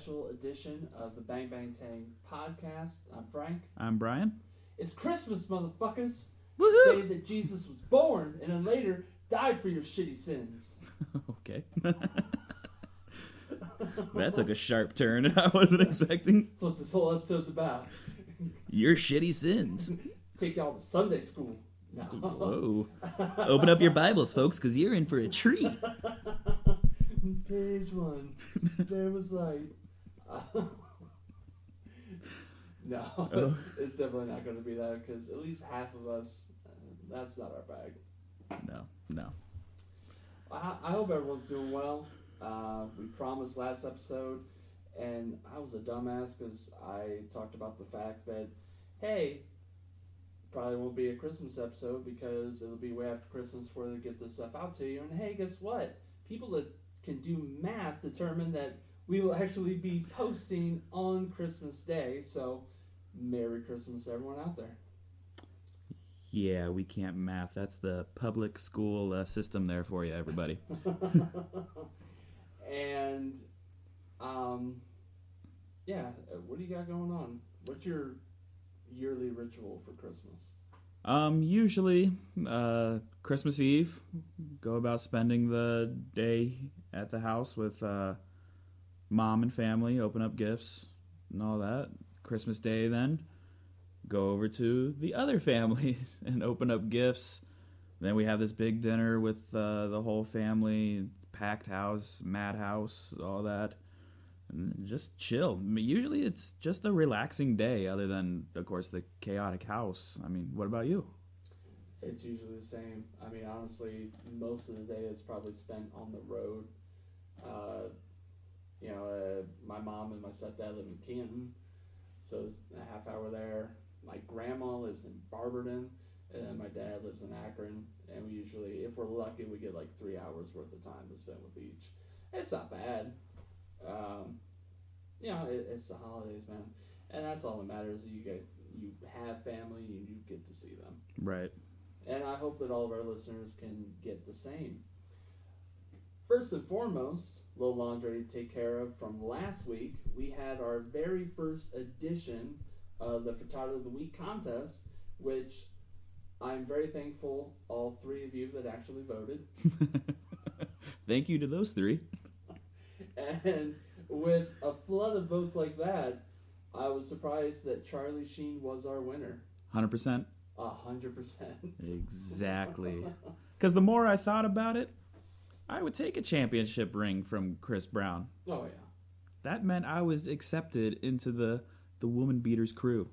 special edition of the Bang Bang Tang podcast. I'm Frank. I'm Bryan. It's Christmas, motherfuckers. Woohoo! The day that Jesus was born and then later died for your shitty sins. Okay. That took a sharp turn I wasn't expecting. That's what this whole episode's about. Your shitty sins. Take y'all to Sunday school. No. Whoa. Open up your Bibles, folks, because you're in for a treat. Page 1. There was light. No, It's definitely not going to be that because at least half of us, that's not our bag. No. I hope everyone's doing well. We promised last episode, and I was a dumbass because I talked about the fact that, hey, probably won't be a Christmas episode because it'll be way after Christmas before they get this stuff out to you. And hey, guess what? People that can do math determine that we will actually be posting on Christmas Day. So, Merry Christmas to everyone out there. Yeah, we can't math. That's the public school system there for you, everybody. And, what do you got going on? What's your yearly ritual for Christmas? Usually, Christmas Eve, go about spending the day at the house with mom and family, open up gifts and all that. Christmas Day, then go over to the other families and open up gifts. Then we have this big dinner with the whole family, packed house, madhouse, all that. And just chill. Usually it's just a relaxing day other than, of course, the chaotic house. I mean, what about you? It's usually the same. I mean, honestly, most of the day is probably spent on the road. My mom and my stepdad live in Canton, so it's a half hour there. My grandma lives in Barberton, and then my dad lives in Akron. And we usually, if we're lucky, we get like 3 hours worth of time to spend with each. It's not bad. It's the holidays, man, and that's all that matters. You have family, and you get to see them. Right. And I hope that all of our listeners can get the same. First and foremost, a little laundry to take care of from last week. We had our very first edition of the Frittata of the Week contest, which I'm very thankful all three of you that actually voted. Thank you to those three. And with a flood of votes like that, I was surprised that Charlie Sheen was our winner. 100%. 100%. Exactly. Because the more I thought about it, I would take a championship ring from Chris Brown. Oh, yeah. That meant I was accepted into the Woman Beaters crew.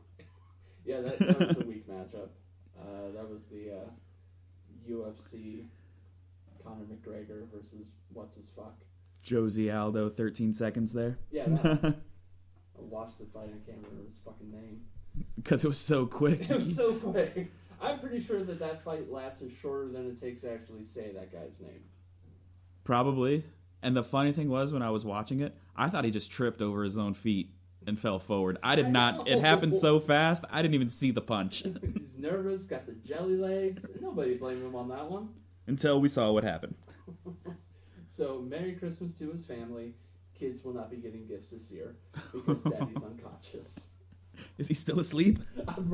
Yeah, that was a weak matchup. That was the UFC Conor McGregor versus what's-his-fuck. Josie Aldo, 13 seconds there. Yeah, I watched the fight and I can't remember his fucking name. Because it was so quick. It was so quick. I'm pretty sure that fight lasted shorter than it takes to actually say that guy's name. Probably. And the funny thing was, when I was watching it, I thought he just tripped over his own feet and fell forward. I did not. It happened so fast, I didn't even see the punch. He's nervous, got the jelly legs. Nobody blamed him on that one. Until we saw what happened. So, Merry Christmas to his family. Kids will not be getting gifts this year because Daddy's unconscious. Is he still asleep?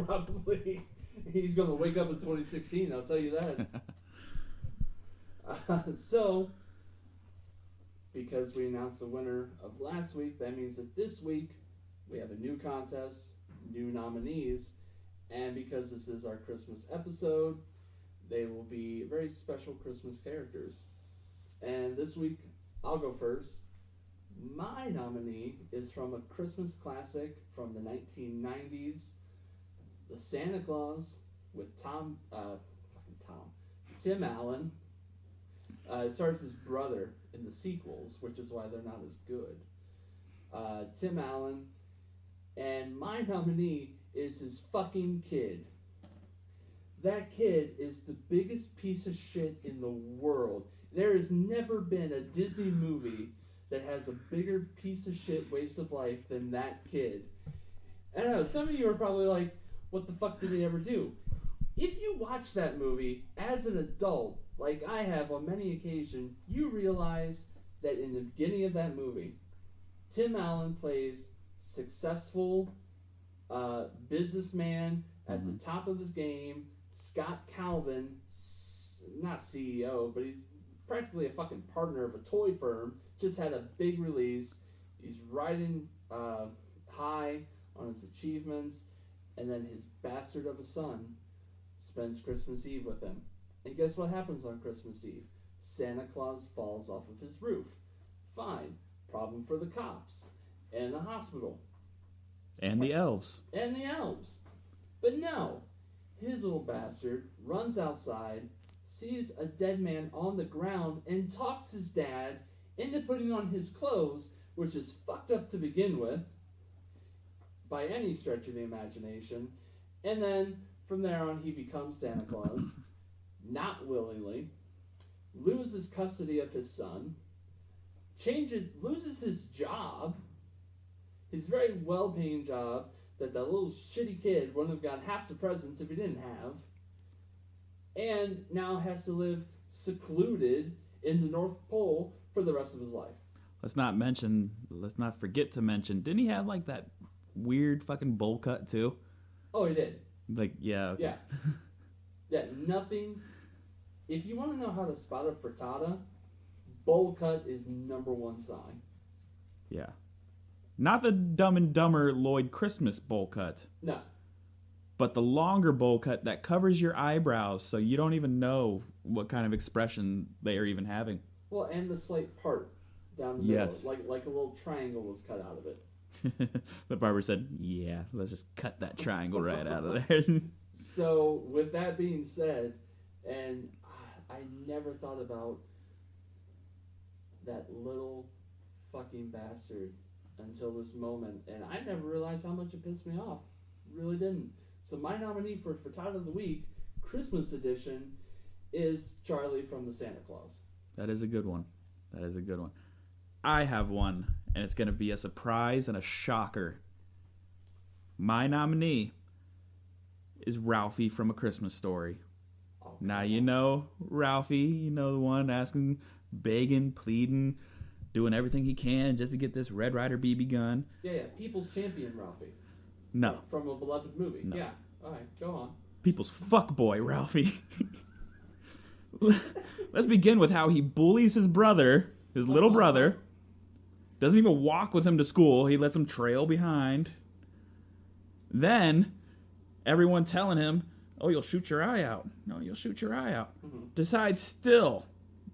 Probably. He's going to wake up in 2016, I'll tell you that. So, because we announced the winner of last week, that means that this week we have a new contest, new nominees, and because this is our Christmas episode, they will be very special Christmas characters. And this week, I'll go first. My nominee is from a Christmas classic from the 1990s, The Santa Claus with Tim Allen. It stars his brother in the sequels, which is why they're not as good. Tim Allen. And my nominee is his fucking kid. That kid is the biggest piece of shit in the world. There has never been a Disney movie that has a bigger piece of shit waste of life than that kid. I know, some of you are probably like, what the fuck did he ever do? If you watch that movie as an adult, like I have on many occasions, you realize that in the beginning of that movie, Tim Allen plays successful businessman at the top of his game. Scott Calvin, not CEO, but he's practically a fucking partner of a toy firm, just had a big release. He's riding high on his achievements, and then his bastard of a son spends Christmas Eve with him. And guess what happens on Christmas Eve? Santa Claus falls off of his roof. Fine. Problem for the cops. And the hospital. And the elves. And the elves. But no. His little bastard runs outside, sees a dead man on the ground, and talks his dad into putting on his clothes, which is fucked up to begin with, by any stretch of the imagination. And then, from there on, he becomes Santa Claus, not willingly, loses custody of his son, loses his job, his very well-paying job that little shitty kid wouldn't have got half the presents if he didn't have, and now has to live secluded in the North Pole for the rest of his life. Let's not forget to mention, didn't he have like that weird fucking bowl cut too? Oh, he did. Like, yeah. Okay. Yeah. Yeah, nothing. If you want to know how to spot a frittata, bowl cut is number one sign. Yeah. Not the Dumb and Dumber Lloyd Christmas bowl cut. No. But the longer bowl cut that covers your eyebrows so you don't even know what kind of expression they are even having. Well, and the slight part down the middle. Like a little triangle was cut out of it. The barber said, yeah, let's just cut that triangle right out of there. So, with that being said, and I never thought about that little fucking bastard until this moment, and I never realized how much it pissed me off. Really didn't. So my nominee for Frittata of the Week, Christmas edition, is Charlie from the Santa Claus. That is a good one. I have one, and it's going to be a surprise and a shocker. My nominee is Ralphie from A Christmas Story. Oh, now, you know Ralphie, you know the one asking, begging, pleading, doing everything he can just to get this Red Ryder BB gun. Yeah, People's Champion Ralphie. No. From a beloved movie. No. Yeah, alright, go on. People's fuckboy Ralphie. Let's begin with how he bullies his brother, his little brother. Doesn't even walk with him to school. He lets him trail behind. Then, everyone telling him, oh, you'll shoot your eye out. No, you'll shoot your eye out. Mm-hmm. Decides still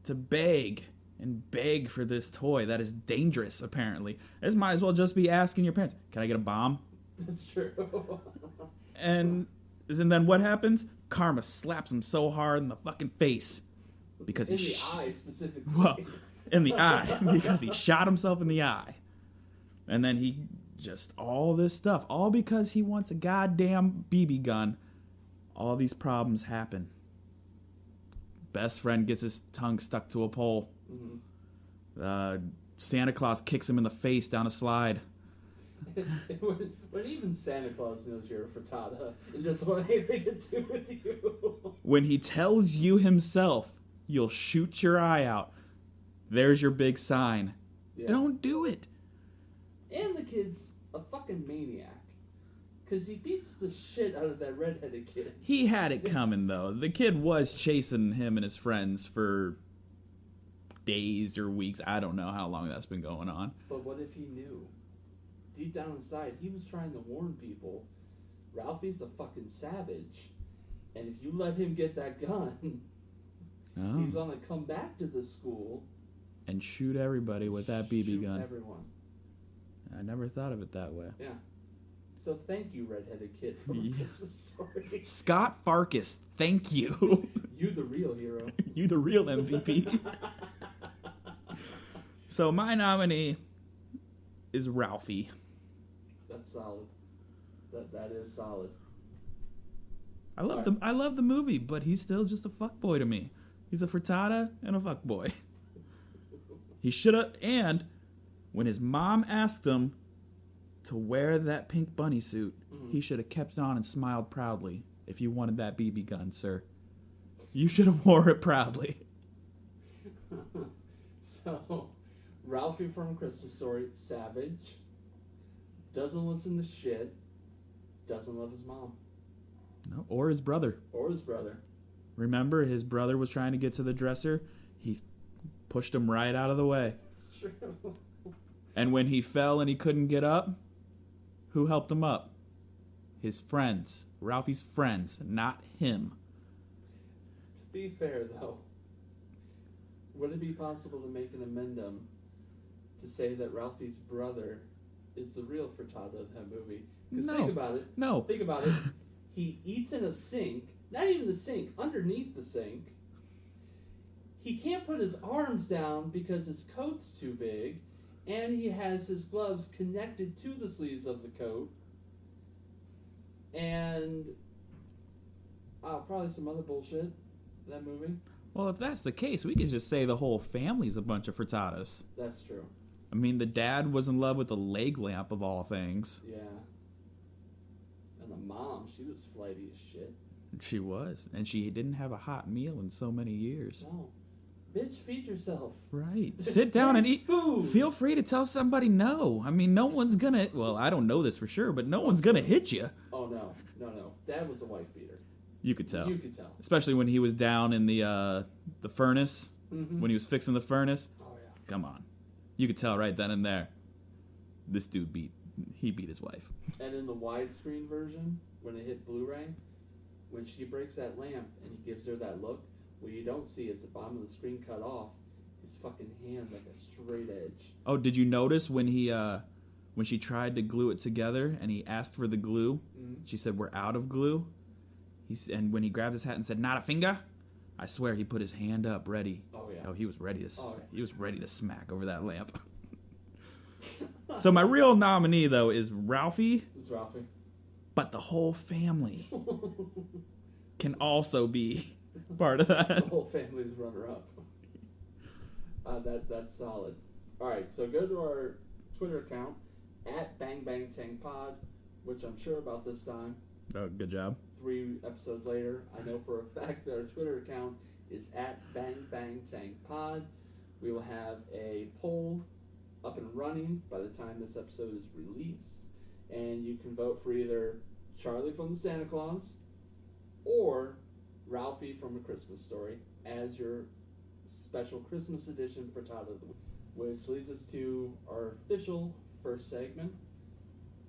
to beg and beg for this toy that is dangerous, apparently. This might as well just be asking your parents, can I get a bomb? That's true. and then what happens? Karma slaps him so hard in the fucking face. Because in the eye, specifically. Well, in the eye. Because he shot himself in the eye. And then he just, all this stuff. All because he wants a goddamn BB gun. All these problems happen. Best friend gets his tongue stuck to a pole. Mm-hmm. Santa Claus kicks him in the face down a slide. when even Santa Claus knows you're a frittata and doesn't want anything to do with you. When he tells you himself, you'll shoot your eye out. There's your big sign. Yeah. Don't do it. And the kid's a fucking maniac. Because he beats the shit out of that redheaded kid. He had it coming, though. The kid was chasing him and his friends for days or weeks. I don't know how long that's been going on. But what if he knew? Deep down inside, he was trying to warn people. Ralphie's a fucking savage. And if you let him get that gun, he's going to come back to the school. And shoot everybody with that BB gun. Shoot everyone. I never thought of it that way. Yeah. So thank you, redheaded kid, from A Christmas Story. Scott Farkas, thank you. You the real hero. You the real MVP. So my nominee is Ralphie. That's solid. That is solid. I love the movie, but he's still just a fuckboy to me. He's a frittata and a fuckboy. He should have, and when his mom asked him to wear that pink bunny suit, he should have kept it on and smiled proudly. If you wanted that BB gun, sir, you should have wore it proudly. So, Ralphie from Christmas Story, savage, doesn't listen to shit, doesn't love his mom. No, or his brother. Or his brother. Remember, his brother was trying to get to the dresser. He pushed him right out of the way. It's true. And when he fell and he couldn't get up, who helped him up? His friends. Ralphie's friends, not him. To be fair, though, would it be possible to make an amendum to say that Ralphie's brother is the real frittata of that movie? Because No. think about it. No. Think about it. He eats in a sink, not even the sink, underneath the sink. He can't put his arms down because his coat's too big, and he has his gloves connected to the sleeves of the coat. And probably some other bullshit in that movie. Well, if that's the case, we could just say the whole family's a bunch of frittatas. That's true. I mean, the dad was in love with the leg lamp of all things. Yeah. And the mom, she was flighty as shit. She was. And she didn't have a hot meal in so many years. No. Bitch, feed yourself. Right. Sit down and eat food. Feel free to tell somebody no. I mean, no one's gonna, well, I don't know this for sure, but no one's gonna hit you. Oh, no. No. Dad was a wife beater. You could tell. You could tell. Especially when he was down in the furnace, Mm-hmm. when he was fixing the furnace. Oh, yeah. Come on. You could tell right then and there. This dude beat his wife. And in the widescreen version, when it hit Blu-ray, when she breaks that lamp and he gives her that look, what you don't see is the bottom of the screen cut off, his fucking hand like a straight edge. Oh, did you notice when she tried to glue it together and he asked for the glue? Mm-hmm. She said, "We're out of glue." And when he grabbed his hat and said, "Not a finger," I swear he put his hand up ready. Oh, yeah. Oh, he was ready to he was ready to smack over that lamp. Yeah. So my real nominee though is Ralphie, It's Ralphie. but the whole family can also be part of that. The whole family's runner-up. That's solid. All right, so go to our Twitter account @BangBangTangPod, which I'm sure about this time. Oh, good job. 3 episodes later, I know for a fact that our Twitter account is @BangBangTangPod. We will have a poll up and running by the time this episode is released, and you can vote for either Charlie from the Santa Claus or Ralphie from A Christmas Story as your special Christmas edition frittata of the week. Which leads us to our official first segment,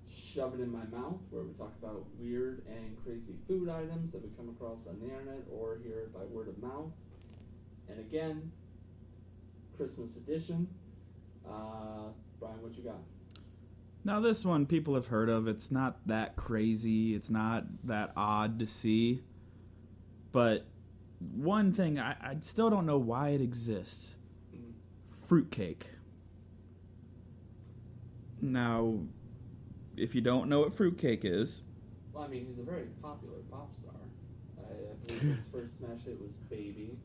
Shove It in My Mouth, where we talk about weird and crazy food items that we come across on the internet or hear by word of mouth. And again, Christmas edition. Brian, what you got? Now this one people have heard of. It's not that crazy. It's not that odd to see. But one thing, I still don't know why it exists. Fruitcake. Now, if you don't know what fruitcake is... Well, I mean, he's a very popular pop star. I believe his first smash hit was Baby.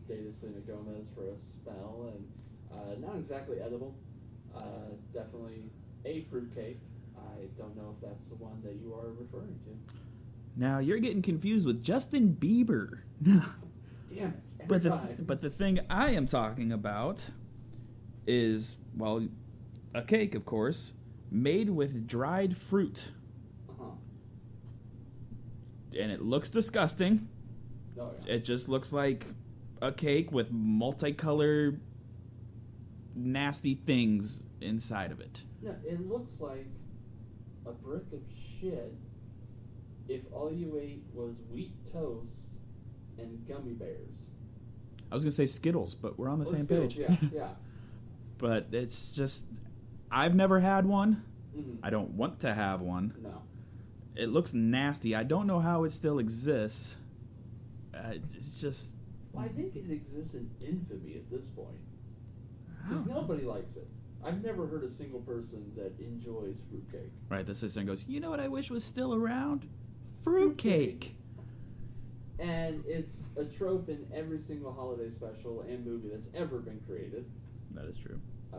Dated Selena Gomez for a spell, and not exactly edible. Definitely a fruitcake. I don't know if that's the one that you are referring to. Now, you're getting confused with Justin Bieber. Damn it. But the thing I am talking about is, well, a cake, of course, made with dried fruit. Uh-huh. And it looks disgusting. Oh, yeah. It just looks like a cake with multicolored, nasty things inside of it. No, it looks like a brick of shit if all you ate was wheat toast and gummy bears. I was going to say Skittles, but we're on the same Skittles, page. Yeah. But it's just, I've never had one. Mm-hmm. I don't want to have one. No. It looks nasty. I don't know how it still exists. It's just... Well, I think it exists in infamy at this point. Because nobody likes it. I've never heard a single person that enjoys fruitcake. Right, the sister goes, you know what I wish was still around? Fruitcake. And it's a trope in every single holiday special and movie that's ever been created. That is true. I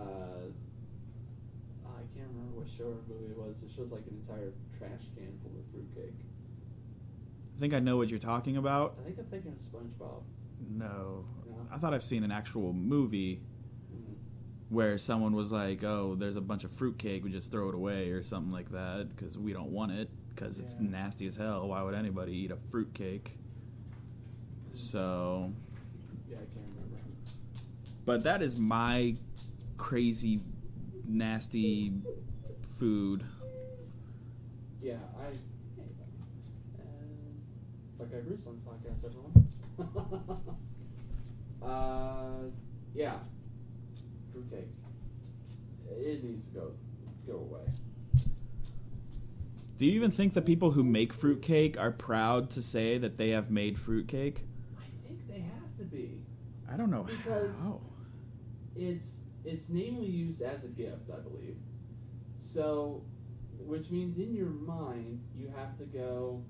can't remember what show or movie it was. It shows like an entire trash can full of fruitcake. I think I know what you're talking about. I think I'm thinking of SpongeBob. No. No? I thought I've seen an actual movie where someone was like, oh, there's a bunch of fruitcake, we just throw it away or something like that because we don't want it because it's nasty as hell. Why would anybody eat a fruitcake? So... Yeah, I can't remember. But that is my crazy, nasty food. Yeah, like I grew some podcast, everyone. Yeah, fruitcake. It needs to go away. Do you even think the people who make fruitcake are proud to say that they have made fruitcake? I think they have to be. I don't know because how. It's namely used as a gift, I believe. So, which means in your mind you have to go,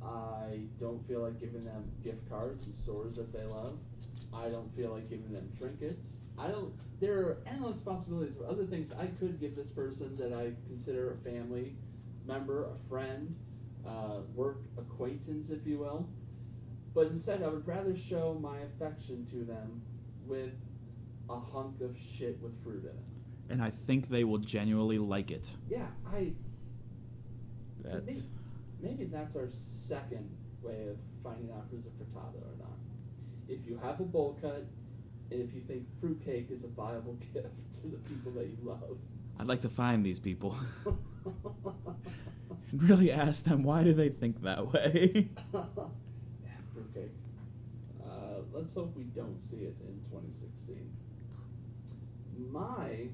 I don't feel like giving them gift cards to stores that they love. I don't feel like giving them trinkets. There are endless possibilities of other things I could give this person that I consider a family member, a friend, work acquaintance, if you will. But instead, I would rather show my affection to them with a hunk of shit with fruit in it. And I think they will genuinely like it. Yeah, maybe that's our second way of finding out who's a frittata or not. If you have a bowl cut, and if you think fruitcake is a viable gift to the people that you love. I'd like to find these people. And really ask them, why do they think that way? Yeah, fruitcake. Let's hope we don't see it in 2016. My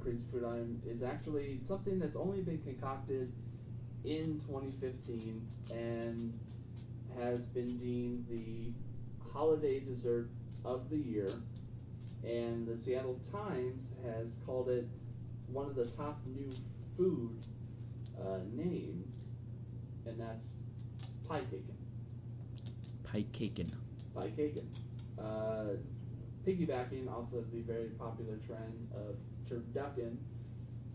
crazy food item is actually something that's only been concocted in 2015 and has been deemed the holiday dessert of the year, and the Seattle Times has called it one of the top new food names, and that's pie cakin. Pie cakin. Pie cakin. Piggybacking off of the very popular trend of turducken,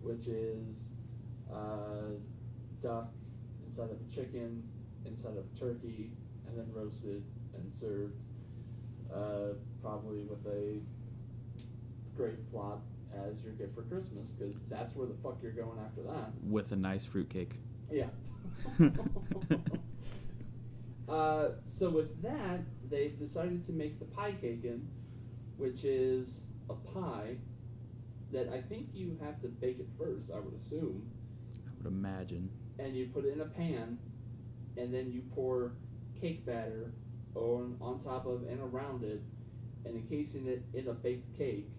which is duck inside of a chicken, inside of a turkey, and then roasted and served, probably with a great plot as your gift for Christmas, because that's where the fuck you're going after that. With a nice fruitcake. Yeah. So with that, they've decided to make the pie cakin, which is a pie that I think you have to bake it first, I would assume. I would imagine. And you put it in a pan, and then you pour cake batter on top of and around it, and encasing it in a baked cake,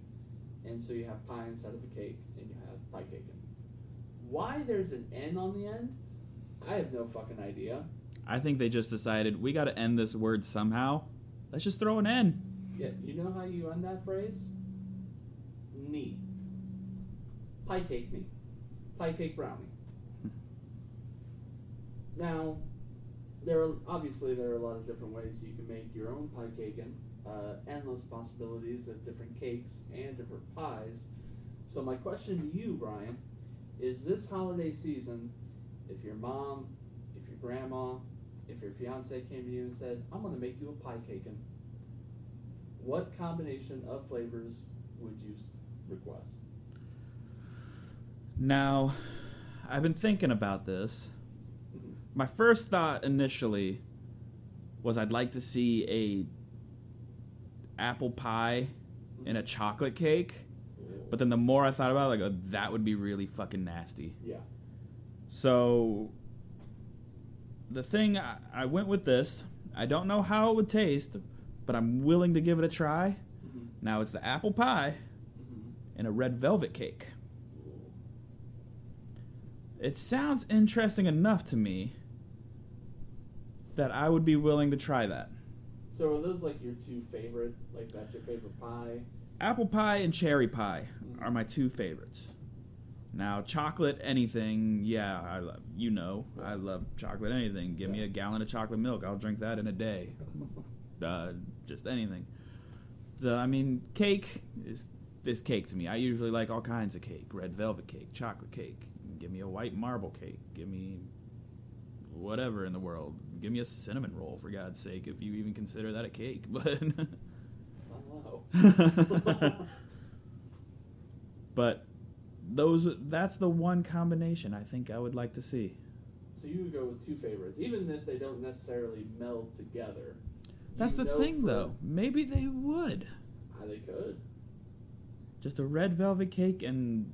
and so you have pie inside of a cake, and you have pie cakin. Why there's an N on the end, I have no fucking idea. I think they just decided, we gotta end this word somehow. Let's just throw an N. Yeah, you know how you end that phrase? Neat. Pie cake me. Pie cake brownie. Now, there are a lot of different ways you can make your own pie cakin. Endless possibilities of different cakes and different pies. So my question to you, Brian, is this holiday season, if your mom, if your grandma, if your fiance came to you and said, I'm going to make you a pie cakin, what combination of flavors would you request? Now, I've been thinking about this. Mm-hmm. My first thought initially was I'd like to see a apple pie and a chocolate cake. But then the more I thought about it, like, that would be really fucking nasty. Yeah. So the thing, I went with this. I don't know how it would taste, but I'm willing to give it a try. Mm-hmm. Now it's the apple pie and a red velvet cake. It sounds interesting enough to me that I would be willing to try that. So are those like your two favorite, like that's your favorite pie? Apple pie and cherry pie are my two favorites. Now, chocolate anything, yeah, I love chocolate anything. Give me a gallon of chocolate milk. I'll drink that in a day. Just anything. So, I mean, cake is cake to me. I usually like all kinds of cake. Red velvet cake, chocolate cake. Give me a white marble cake. Give me whatever in the world. Give me a cinnamon roll, for God's sake, if you even consider that a cake. But Hello. But that's the one combination I think I would like to see. So you would go with 2 favorites, even if they don't necessarily meld together. That's the thing, though. Maybe they would. They could. Just a red velvet cake and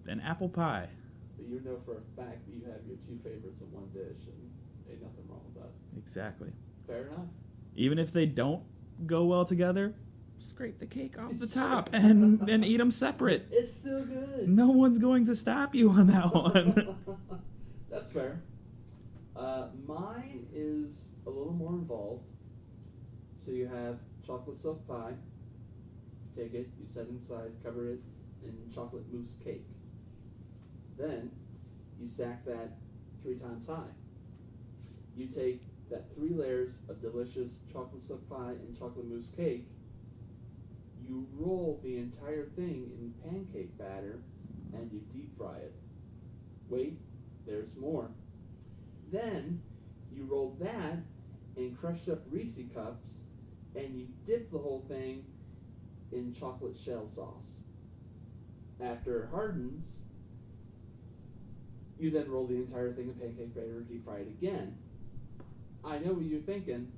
an apple pie. But you know for a fact that you have your 2 favorites in one dish, and ain't nothing wrong with that. Exactly. Fair enough. Even if they don't go well together, scrape the cake off the top and eat them separate. It's still good. No one's going to stop you on that one. That's fair. Mine is a little more involved. So you have chocolate silk pie. You take it, you set inside, cover it in chocolate mousse cake. Then you stack that 3 times high. You take that 3 layers of delicious chocolate silk pie and chocolate mousse cake. You roll the entire thing in pancake batter and you deep fry it. Wait, there's more. Then you roll that in crushed up Reese cups and you dip the whole thing in chocolate shell sauce. After it hardens, you then roll the entire thing in pancake batter and deep fry it again. I know what you're thinking.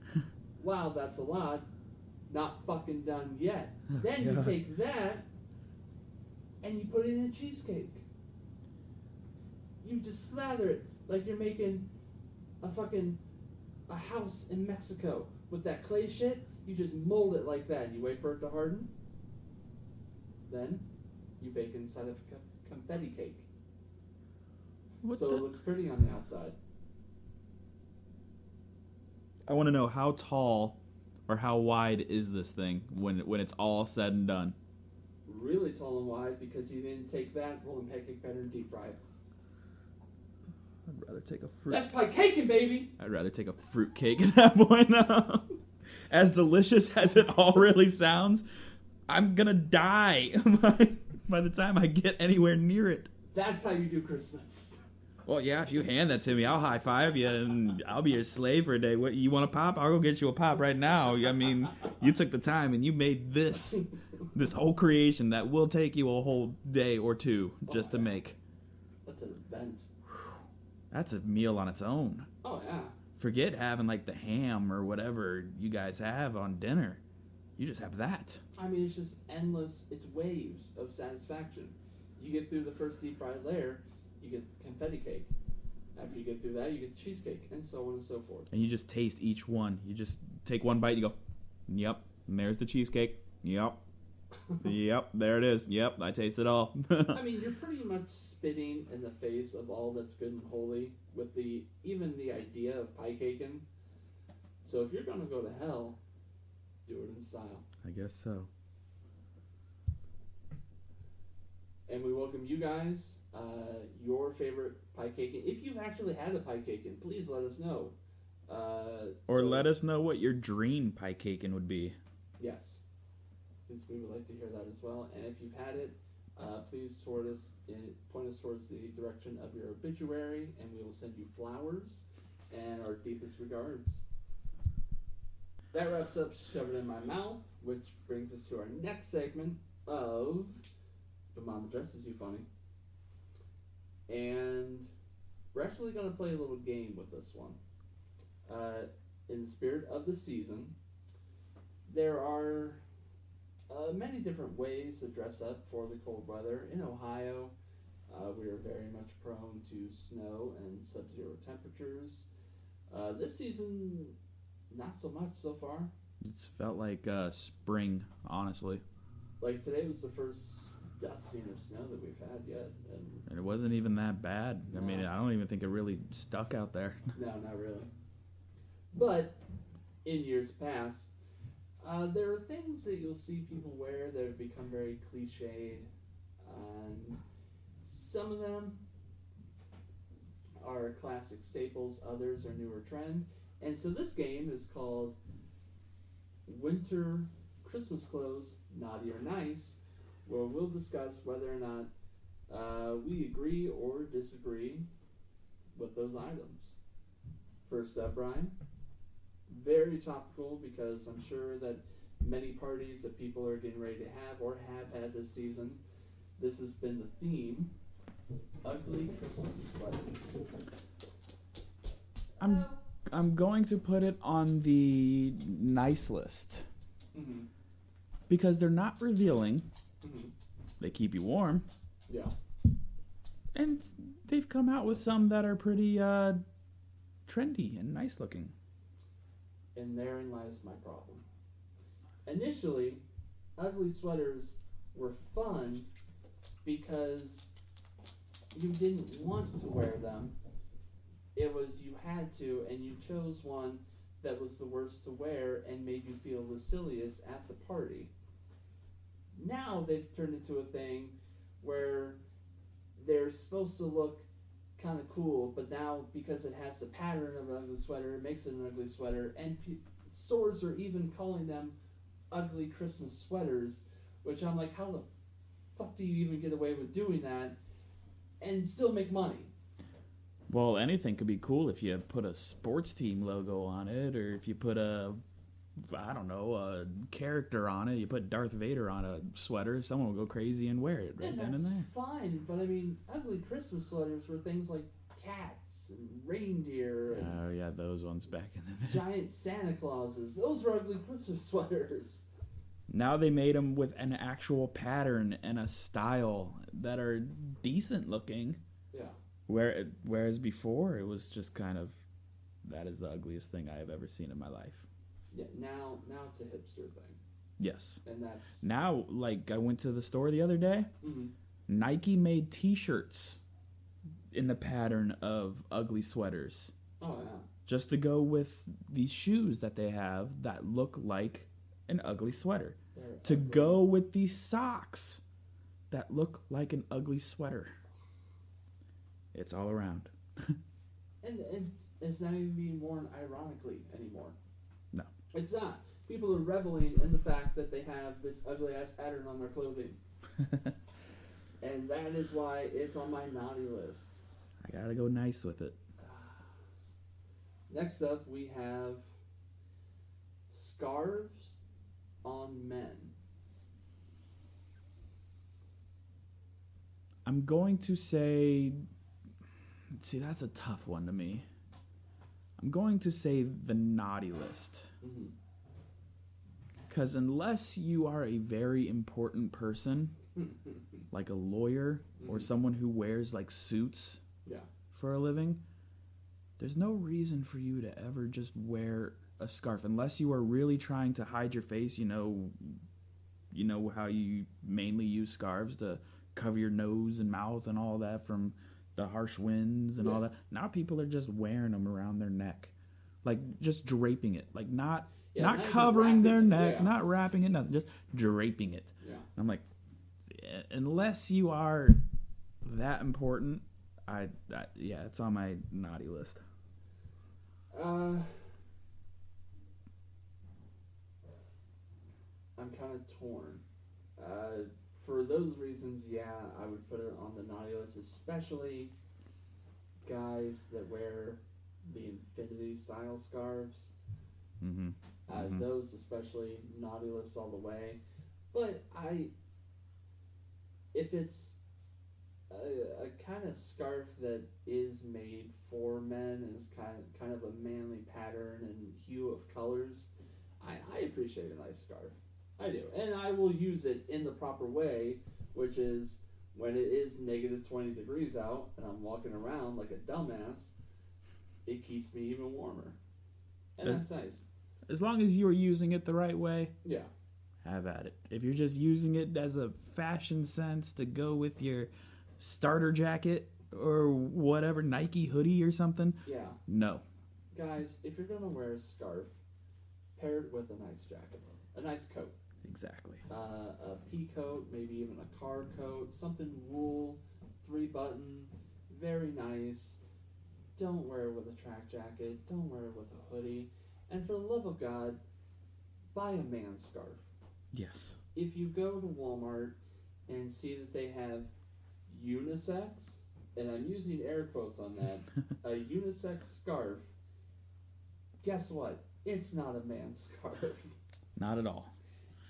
Wow, that's a lot. Not fucking done yet. Then you take that and you put it in a cheesecake. You just slather it like you're making a house in Mexico with that clay shit. You just mold it like that. You wait for it to harden. Then you bake it inside of a confetti cake. It looks pretty on the outside. I want to know how tall or how wide is this thing when it's all said and done? Really tall and wide because you didn't take that, roll in pancake batter, and deep fry it. I'd rather take a fruit. That's pie caking, baby. I'd rather take a fruit cake at that point. As delicious as it all really sounds, I'm gonna die by the time I get anywhere near it. That's how you do Christmas. Well, yeah, if you hand that to me, I'll high five you and I'll be your slave for a day. What, you want a pop? I'll go get you a pop right now. I mean, you took the time and you made this whole creation that will take you a whole day or 2 just to make. That's an event. That's a meal on its own. Oh, yeah. Forget having like the ham or whatever you guys have on dinner. You just have that. I mean, it's just endless. It's waves of satisfaction. You get through the first deep fried layer, you get confetti cake. After you get through that, you get cheesecake, and so on and so forth. And you just taste each one. You just take one bite, you go, yep, and there's the cheesecake. Yep. Yep, there it is. Yep, I taste it all. I mean, you're pretty much spitting in the face of all that's good and holy with even the idea of pie caking. So if you're going to go to hell, do it in style. I guess so. And we welcome you guys, your favorite pie caking. If you've actually had a pie caking, please let us know. Or let us know what your dream pie caking would be. Yes. Because we would like to hear that as well. And if you've had it, please point us towards the direction of your obituary, and we will send you flowers and our deepest regards. That wraps up Shove It In My Mouth, which brings us to our next segment of But Mama Dresses You Funny. And we're actually going to play a little game with this one. In the spirit of the season, there are many different ways to dress up for the cold weather. In Ohio, we are very much prone to snow and sub-zero temperatures. This season, not so much so far. It's felt like spring, honestly. Like today was the first dusting of snow that we've had yet. And it wasn't even that bad. No. I mean, I don't even think it really stuck out there. No, not really. But in years past, there are things that you'll see people wear that have become very cliched. Some of them are classic staples, others are newer trend. And so this game is called Winter Christmas Clothes, Naughty or Nice, where we'll discuss whether or not we agree or disagree with those items. First up, Brian. Very topical because I'm sure that many parties that people are getting ready to have or have had this season this has been the theme: ugly Christmas sweaters. I'm going to put it on the nice list. Mm-hmm. Because they're not revealing. Mm-hmm. They keep you warm. Yeah. And they've come out with some that are pretty trendy and nice looking. And therein lies my problem. Initially, ugly sweaters were fun because you didn't want to wear them. It was you had to, and you chose one that was the worst to wear and made you feel the silliest at the party. Now they've turned into a thing where they're supposed to look kind of cool, but now because it has the pattern of an ugly sweater, it makes it an ugly sweater, and stores are even calling them ugly Christmas sweaters, which I'm like, how the fuck do you even get away with doing that and still make money? Well, anything could be cool if you put a sports team logo on it, or if you put a character on it. You put Darth Vader on a sweater, someone will go crazy and wear it right then and there. Fine, but I mean, ugly Christmas sweaters were things like cats and reindeer and Oh yeah, those ones back in the day. giant Santa Clauses. Those were ugly Christmas sweaters. Now they made them with an actual pattern and a style that are decent looking. Yeah. Whereas before, it was just kind of, that is the ugliest thing I have ever seen in my life. Yeah, now it's a hipster thing. Yes. And that's... Now, like, I went to the store the other day. Mm-hmm. Nike made T-shirts in the pattern of ugly sweaters. Oh, yeah. Just to go with these shoes that they have that look like an ugly sweater. To ugly. go with these socks that look like an ugly sweater. It's all around. And it's not even being worn ironically anymore. No. It's not. People are reveling in the fact that they have this ugly-ass pattern on their clothing. And that is why it's on my naughty list. I gotta go nice with it. Next up, we have scarves on men. I'm going to say... See, that's a tough one to me. I'm going to say the naughty list. Mm-hmm. Because unless you are a very important person, like a lawyer or someone who wears like suits for a living, there's no reason for you to ever just wear a scarf unless you are really trying to hide your face. You know how you mainly use scarves to cover your nose and mouth and all that from the harsh winds and all that. Now people are just wearing them around their neck, like just draping it, like not covering their neck, not wrapping it, nothing, just draping it. Yeah. I'm like, unless you are that important, it's on my naughty list. I'm kind of torn. For those reasons, I would put it on the naughty list, especially guys that wear the infinity style scarves. Mm-hmm. Those especially, naughty list all the way. But if it's a kind of scarf that is made for men and is kind of a manly pattern and hue of colors, I appreciate a nice scarf. I do. And I will use it in the proper way, which is when it is negative 20 degrees out and I'm walking around like a dumbass, it keeps me even warmer. And that's nice. As long as you are using it the right way, have at it. If you're just using it as a fashion sense to go with your starter jacket or whatever, Nike hoodie or something, no. Guys, if you're going to wear a scarf, pair it with a nice jacket, a nice coat. Exactly. A pea coat, maybe even a car coat, something wool, 3-button, very nice. Don't wear it with a track jacket. Don't wear it with a hoodie. And for the love of God, buy a man's scarf. Yes. If you go to Walmart and see that they have unisex, and I'm using air quotes on that, a unisex scarf, guess what? It's not a man's scarf. Not at all.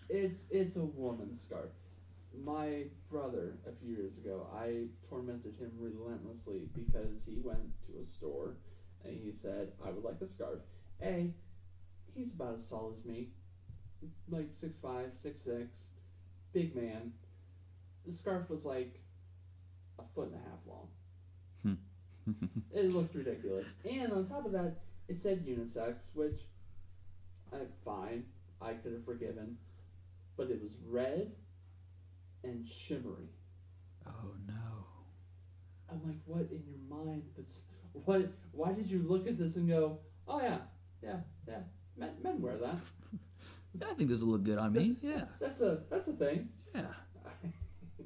It's a woman's scarf. My brother, a few years ago, I tormented him relentlessly because he went to a store and he said, I would like a scarf. He's about as tall as me, like 6'5", 6'6", big man. The scarf was like a 1.5 feet long. It looked ridiculous. And on top of that, it said unisex, which, fine, I could have forgiven. But it was red and shimmery. Oh no. I'm like, what in your mind? Why did you look at this and go, oh yeah, men wear that. I think this will look good on me. Yeah. That's a thing. Yeah.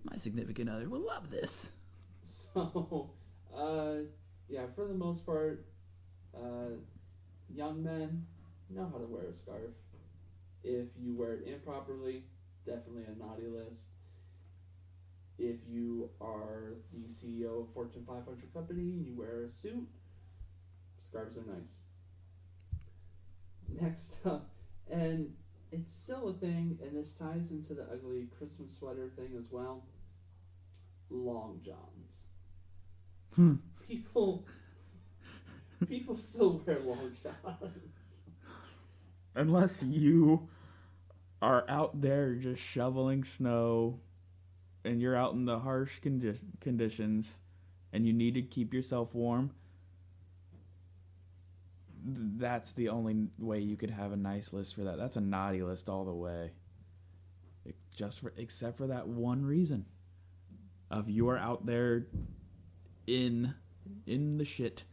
My significant other will love this. So, yeah, for the most part, young men know how to wear a scarf. If you wear it improperly, definitely a naughty list. If you are the CEO of a Fortune 500 company and you wear a suit, scarves are nice. Next up, and it's still a thing, and this ties into the ugly Christmas sweater thing as well, long johns. People still wear long johns. Unless you are out there just shoveling snow and you're out in the harsh conditions and you need to keep yourself warm, that's the only way you could have a nice list for that. That's a naughty list all the way. Except for that one reason of you are out there in the shit,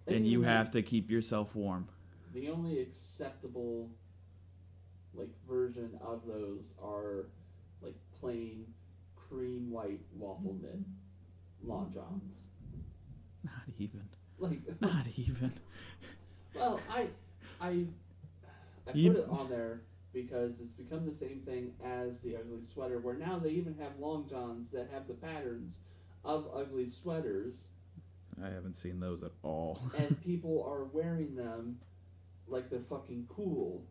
and you have to keep yourself warm. The only acceptable version of those are plain cream white waffle knit long johns. Not even. Not even. Well, I put it on there because it's become the same thing as the ugly sweater, where now they even have long johns that have the patterns of ugly sweaters. I haven't seen those at all. And people are wearing them like they're fucking cool.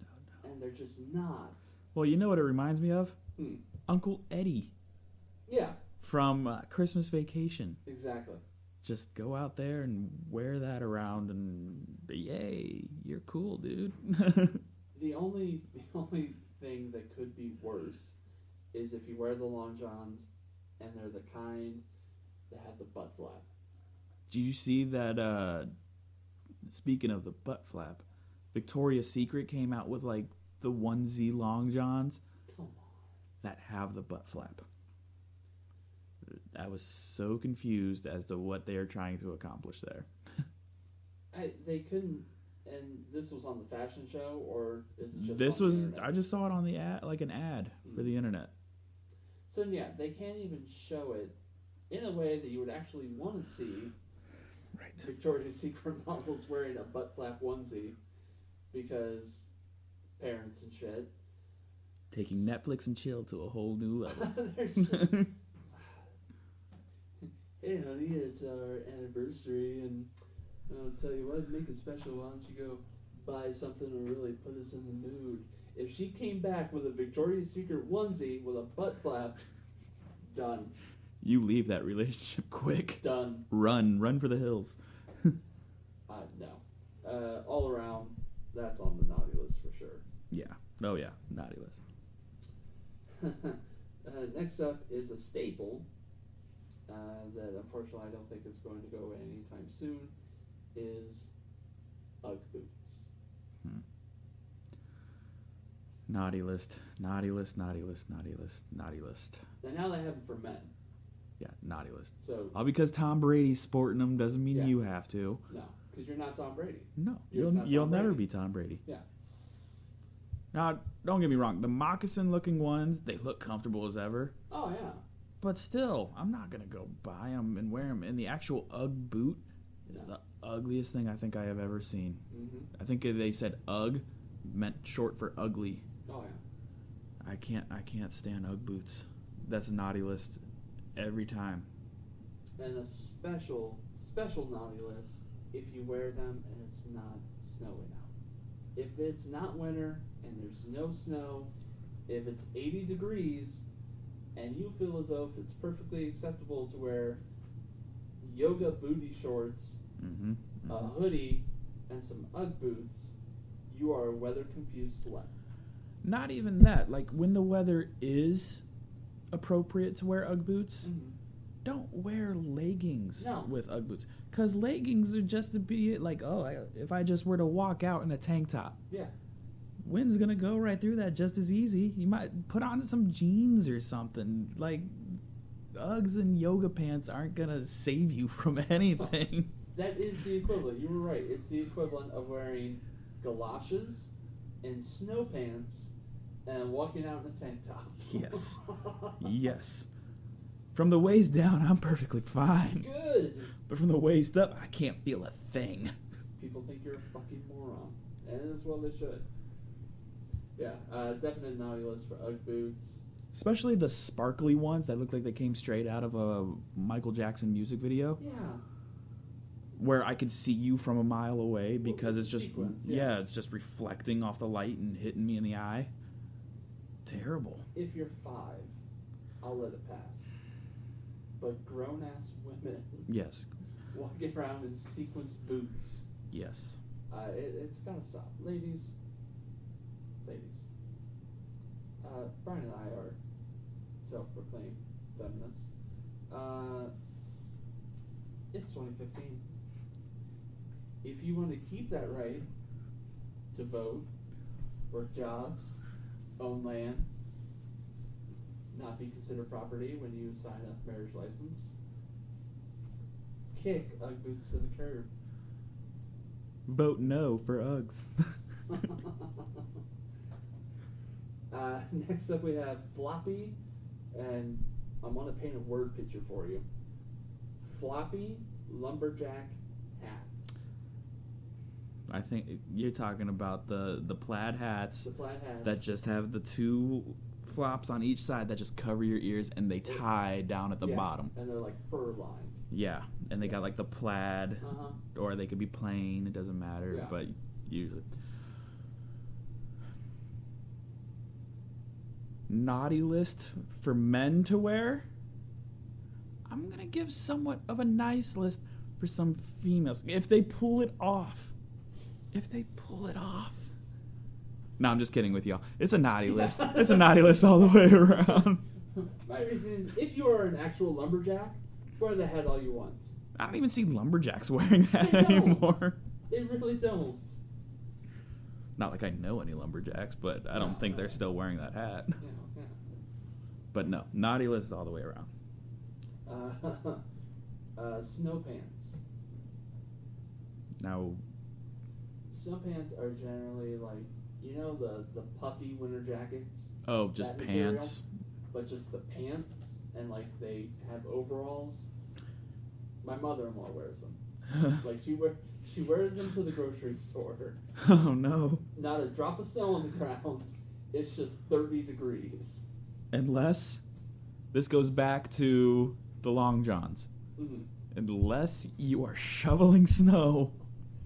No. And they're just not. Well, you know what it reminds me of? Uncle Eddie. Yeah. From Christmas Vacation. Exactly. Just go out there and wear that around and yay, you're cool, dude. The only thing that could be worse is if you wear the long johns and they're the kind that have the butt flap. Did you see that, speaking of the butt flap, Victoria's Secret came out with the onesie long johns that have the butt flap. I was so confused as to what they are trying to accomplish there. They couldn't, and this was on the fashion show, or is it just this on was the internet? I just saw it on the ad, an ad for the internet. So yeah, they can't even show it in a way that you would actually want to see Victoria's Secret models wearing a butt flap onesie because parents and shit. Taking Netflix and chill to a whole new level. There's just, hey honey, it's our anniversary, and I'll tell you what, make it special. Why don't you go buy something to really put us in the mood? If she came back with a Victoria's Secret onesie with a butt flap, done. You leave that relationship quick. Done. Run for the hills. No. All around, that's on the naughty list for sure. Yeah. Oh yeah, naughty list. Next up is a staple that unfortunately I don't think is going to go away anytime soon, is Ugg boots. Naughty list, naughty list, naughty list, naughty list, naughty list. And now they have them for men. Yeah, naughty list. So all because Tom Brady's sporting them doesn't mean you have to. No, because you're not Tom Brady. No, you'll never be Tom Brady. Yeah. Now, don't get me wrong. The moccasin-looking ones, they look comfortable as ever. Oh, yeah. But still, I'm not going to go buy them and wear them. And the actual Ugg boot is the ugliest thing I think I have ever seen. Mm-hmm. I think they said Ugg meant short for ugly. Oh, yeah. I can't stand Ugg boots. That's a naughty list every time. And a special naughty list if you wear them and it's not snowing out. If it's not winter and there's no snow, if it's 80 degrees and you feel as though it's perfectly acceptable to wear yoga booty shorts, a hoodie, and some Ugg boots, you are a weather-confused slut. Not even that. Like, when the weather is appropriate to wear Ugg boots, don't wear leggings with Ugg boots. Because leggings are just to be like, if I just were to walk out in a tank top. Yeah. Wind's going to go right through that just as easy. You might put on some jeans or something. Like, Uggs and yoga pants aren't going to save you from anything. That is the equivalent. You were right. It's the equivalent of wearing galoshes and snow pants and walking out in a tank top. Yes. Yes. From the waist down, I'm perfectly fine. Good. But from the waist up, I can't feel a thing. People think you're a fucking moron. And as well they should. Yeah, definite naughty list for Ugg boots. Especially the sparkly ones that look like they came straight out of a Michael Jackson music video. Yeah. Where I could see you from a mile away because it's just sequence, it's just reflecting off the light and hitting me in the eye. Terrible. If you're 5, I'll let it pass. But grown-ass women Yes. walking around in sequence boots. Yes. It's gotta stop. Ladies. Bryan and I are self-proclaimed feminists. It's 2015. If you want to keep that right to vote, work jobs, own land, not be considered property when you sign a marriage license, kick Ugg boots to the curb. Vote no for Uggs. Next up we have floppy, and I want to paint a word picture for you. Floppy lumberjack hats. I think you're talking about the plaid hats. The plaid hats. That just have the 2 flops on each side that just cover your ears and they tie down at the bottom. And they're like fur lined. Yeah, and they got like the plaid, or they could be plain, it doesn't matter, but usually. Naughty list for men to wear? I'm going to give somewhat of a nice list for some females. If they pull it off. No, I'm just kidding with y'all. It's a naughty list. It's a naughty list all the way around. My reason is, if you are an actual lumberjack, wear the hat all you want. I don't even see lumberjacks wearing that anymore. They really don't. Not like I know any lumberjacks, but I don't think they're still wearing that hat. Yeah. But no, naughty list all the way around. Snow pants. Now, snow pants are generally like, the puffy winter jackets. Oh, just that pants. Material, but just the pants, and like they have overalls. My mother-in-law wears them. Like she wears them to the grocery store. Oh no. Not a drop of snow on the ground. It's just 30 degrees. Unless this goes back to the long johns. Mm-hmm. Unless you are shoveling snow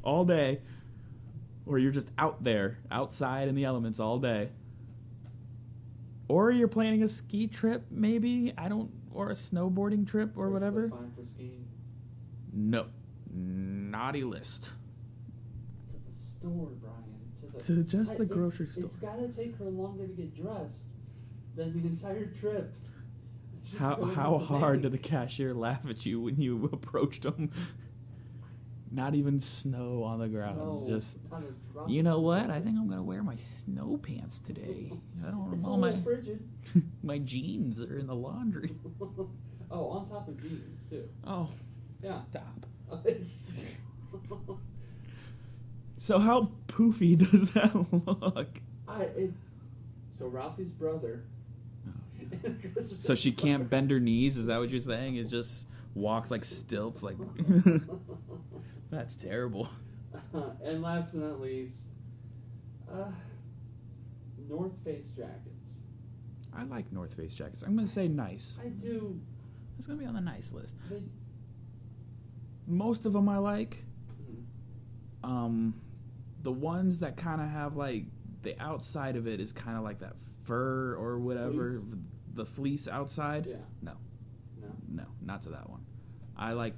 all day, or you're just out there, outside in the elements all day, or you're planning a ski trip, maybe, or a snowboarding trip or whatever. Fine for skiing. No. Naughty list. To the store, Brian. To just the grocery store. It's got to take her longer to get dressed than the entire trip. How hard did the cashier laugh at you when you approached him? Not even snow on the ground. No, just, you know what? I think I'm gonna wear my snow pants today. I don't it's know. a little frigid. My jeans are in the laundry. Oh, on top of jeans too. Oh, yeah. Stop. So how poofy does that look? So Ralphie's brother. So she can't bend her knees? Is that what you're saying? It just walks like stilts? Like that's terrible. And last but not least, North Face jackets. I like North Face jackets. I'm going to say nice. I do. It's going to be on the nice list. Most of them I like. Mm-hmm. The ones that kind of have like the outside of it is kind of like that fur or whatever, Fleece? the fleece outside. Yeah. No, No. not to that one. I like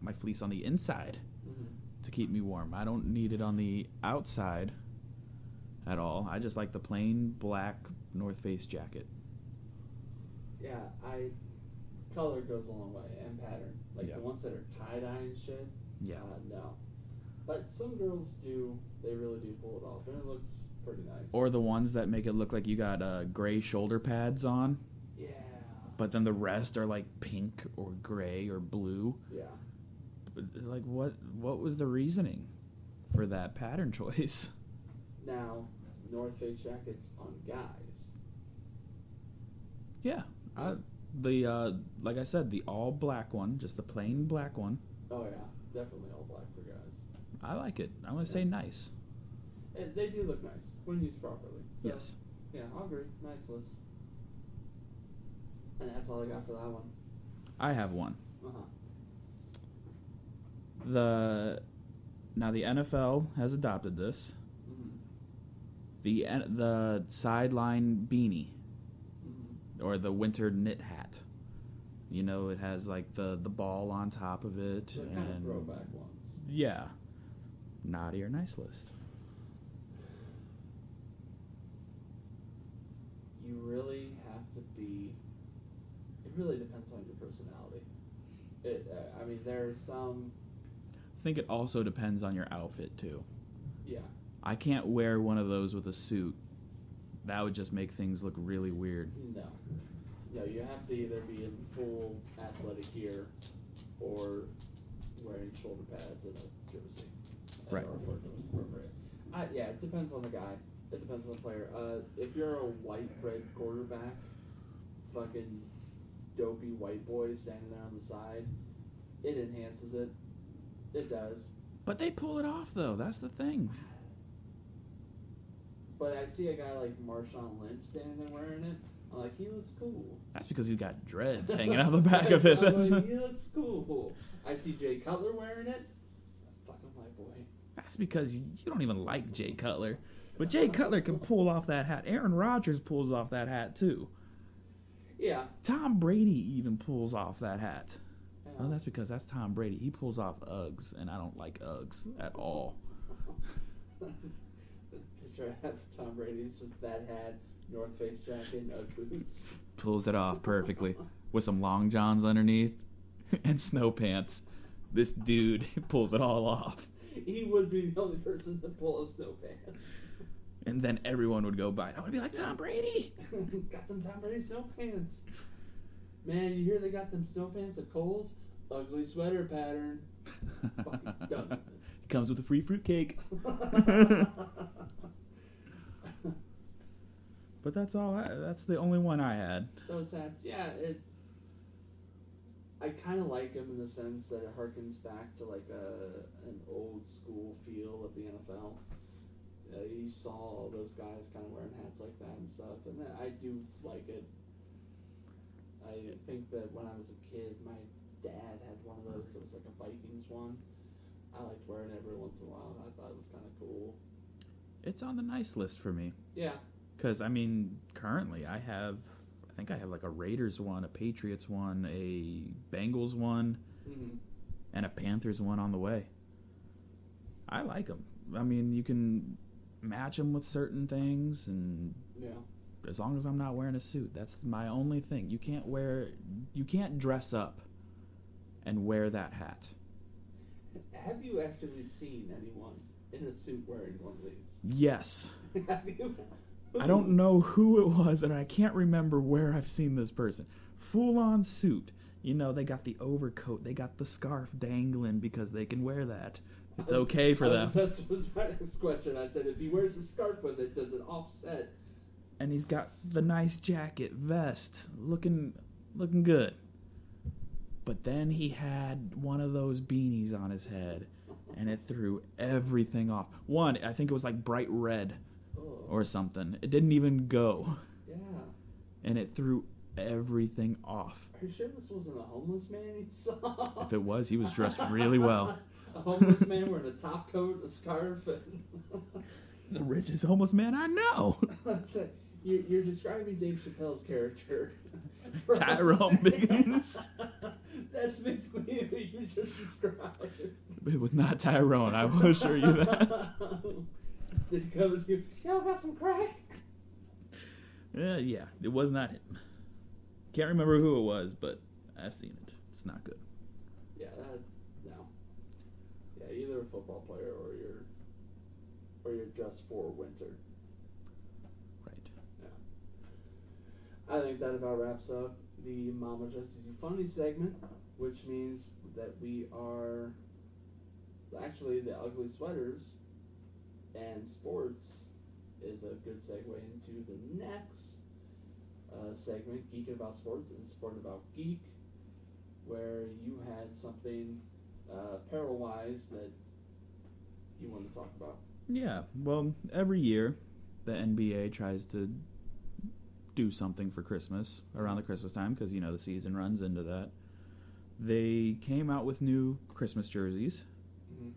my fleece on the inside Mm-hmm. to keep me warm. I don't need it on the outside at all. I just like the plain black North Face jacket. Yeah, color goes a long way, and pattern. Like Yeah. the ones that are tie-dye and shit. Yeah. No. But some girls do. They really do pull it off, and it looks pretty nice. Or the ones that make it look like you got gray shoulder pads on, Yeah. but then the rest are like pink or gray or blue. Yeah. But, like, what was the reasoning for that pattern choice? Now, North Face jackets on guys. Yeah. Like I said, the all black one, just the plain black one. Oh yeah, definitely all black for guys. I like it. I'm going to say nice. And they do look nice when used properly. So, Yes. Yeah, I'll agree. Nice list. And that's all I got for that one. I have one. Uh-huh. Now the NFL has adopted this. Mm-hmm. The sideline beanie, Mm-hmm. or the winter knit hat. You know, it has like the ball on top of it. They're kind of throwback ones. Yeah. Naughty or nice list. You really have to be. It really depends on your personality. I mean, there's some. I think it also depends on your outfit too. Yeah. I can't wear one of those with a suit. That would just make things look really weird. No. No, you have to either be in full athletic gear or wearing shoulder pads and a jersey. Right. Yeah, it depends on the guy. It depends on the player. If you're a white bread quarterback, fucking dopey white boy standing there on the side, it enhances it. It does. But they pull it off though. That's the thing. But I see a guy like Marshawn Lynch standing there wearing it. I'm like, he looks cool. That's because he's got dreads hanging out the back of it. I'm That's like, he looks cool. I see Jay Cutler wearing it. Fucking white boy. That's because you don't even like Jay Cutler. But Jay Cutler can pull off that hat. Aaron Rodgers pulls off that hat too. Yeah. Tom Brady even pulls off that hat. Yeah. Well, that's because that's Tom Brady. He pulls off Uggs, and I don't like Uggs at all. The picture I have of Tom Brady is just that hat, North Face jacket, and Ugg boots. Pulls it off perfectly with some long johns underneath and snow pants. This dude pulls it all off. He would be the only person to pull off snow pants. And then everyone would go by. I would be like, Tom Brady! Got them Tom Brady snow pants. Man, you hear they got them snow pants at Kohl's? Ugly sweater pattern. Fucking done. Comes with a free fruitcake. But that's all. That's the only one I had. Those hats, yeah. I kind of like them in the sense that it harkens back to like an old school feel of the NFL. You saw all those guys kind of wearing hats like that and stuff, and I do like it. I think that when I was a kid, my dad had one of those. It was like a Vikings one. I liked wearing it every once in a while. I thought it was kind of cool. It's on the nice list for me. Yeah. Because, I mean, currently I think I have like a Raiders one, a Patriots one, a Bengals one, and a Panthers one on the way. I like them. I mean, you can match them with certain things, and as long as I'm not wearing a suit, that's my only thing. You can't dress up and wear that hat. Have you actually seen anyone in a suit wearing one of these? Yes. Have you? I don't know who it was, and I can't remember where I've seen this person. Full-on suit. You know, they got the overcoat. They got the scarf dangling because they can wear that. It's okay for them. That was my next question. I said, if he wears a scarf with it, does it offset? And he's got the nice jacket, vest, looking good. But then he had one of those beanies on his head, and it threw everything off. One, I think it was like bright red or something. It didn't even go. Yeah. And it threw everything off. Are you sure this wasn't a homeless man you saw? If it was, he was dressed really well. A homeless man wearing a top coat, a scarf, and The richest homeless man I know. You're describing Dave Chappelle's character. Tyrone Biggins. That's basically what you just described. It was not Tyrone, I will assure you that. Did he come to you? Y'all got some crack? Yeah, it was not him. Can't remember who it was, but I've seen it. It's not good. Yeah, no. Yeah, either a football player or you're dressed for winter. Right. Yeah. I think that about wraps up the Mama Dresses You Funny segment, which means that we are actually the ugly sweaters and sports is a good segue into the next segment, Geeking About Sports and Sport About Geek, where you had something apparel-wise that you want to talk about. Yeah, well, every year the NBA tries to do something for Christmas around the Christmas time because, the season runs into that. They came out with new Christmas jerseys. Mm-hmm.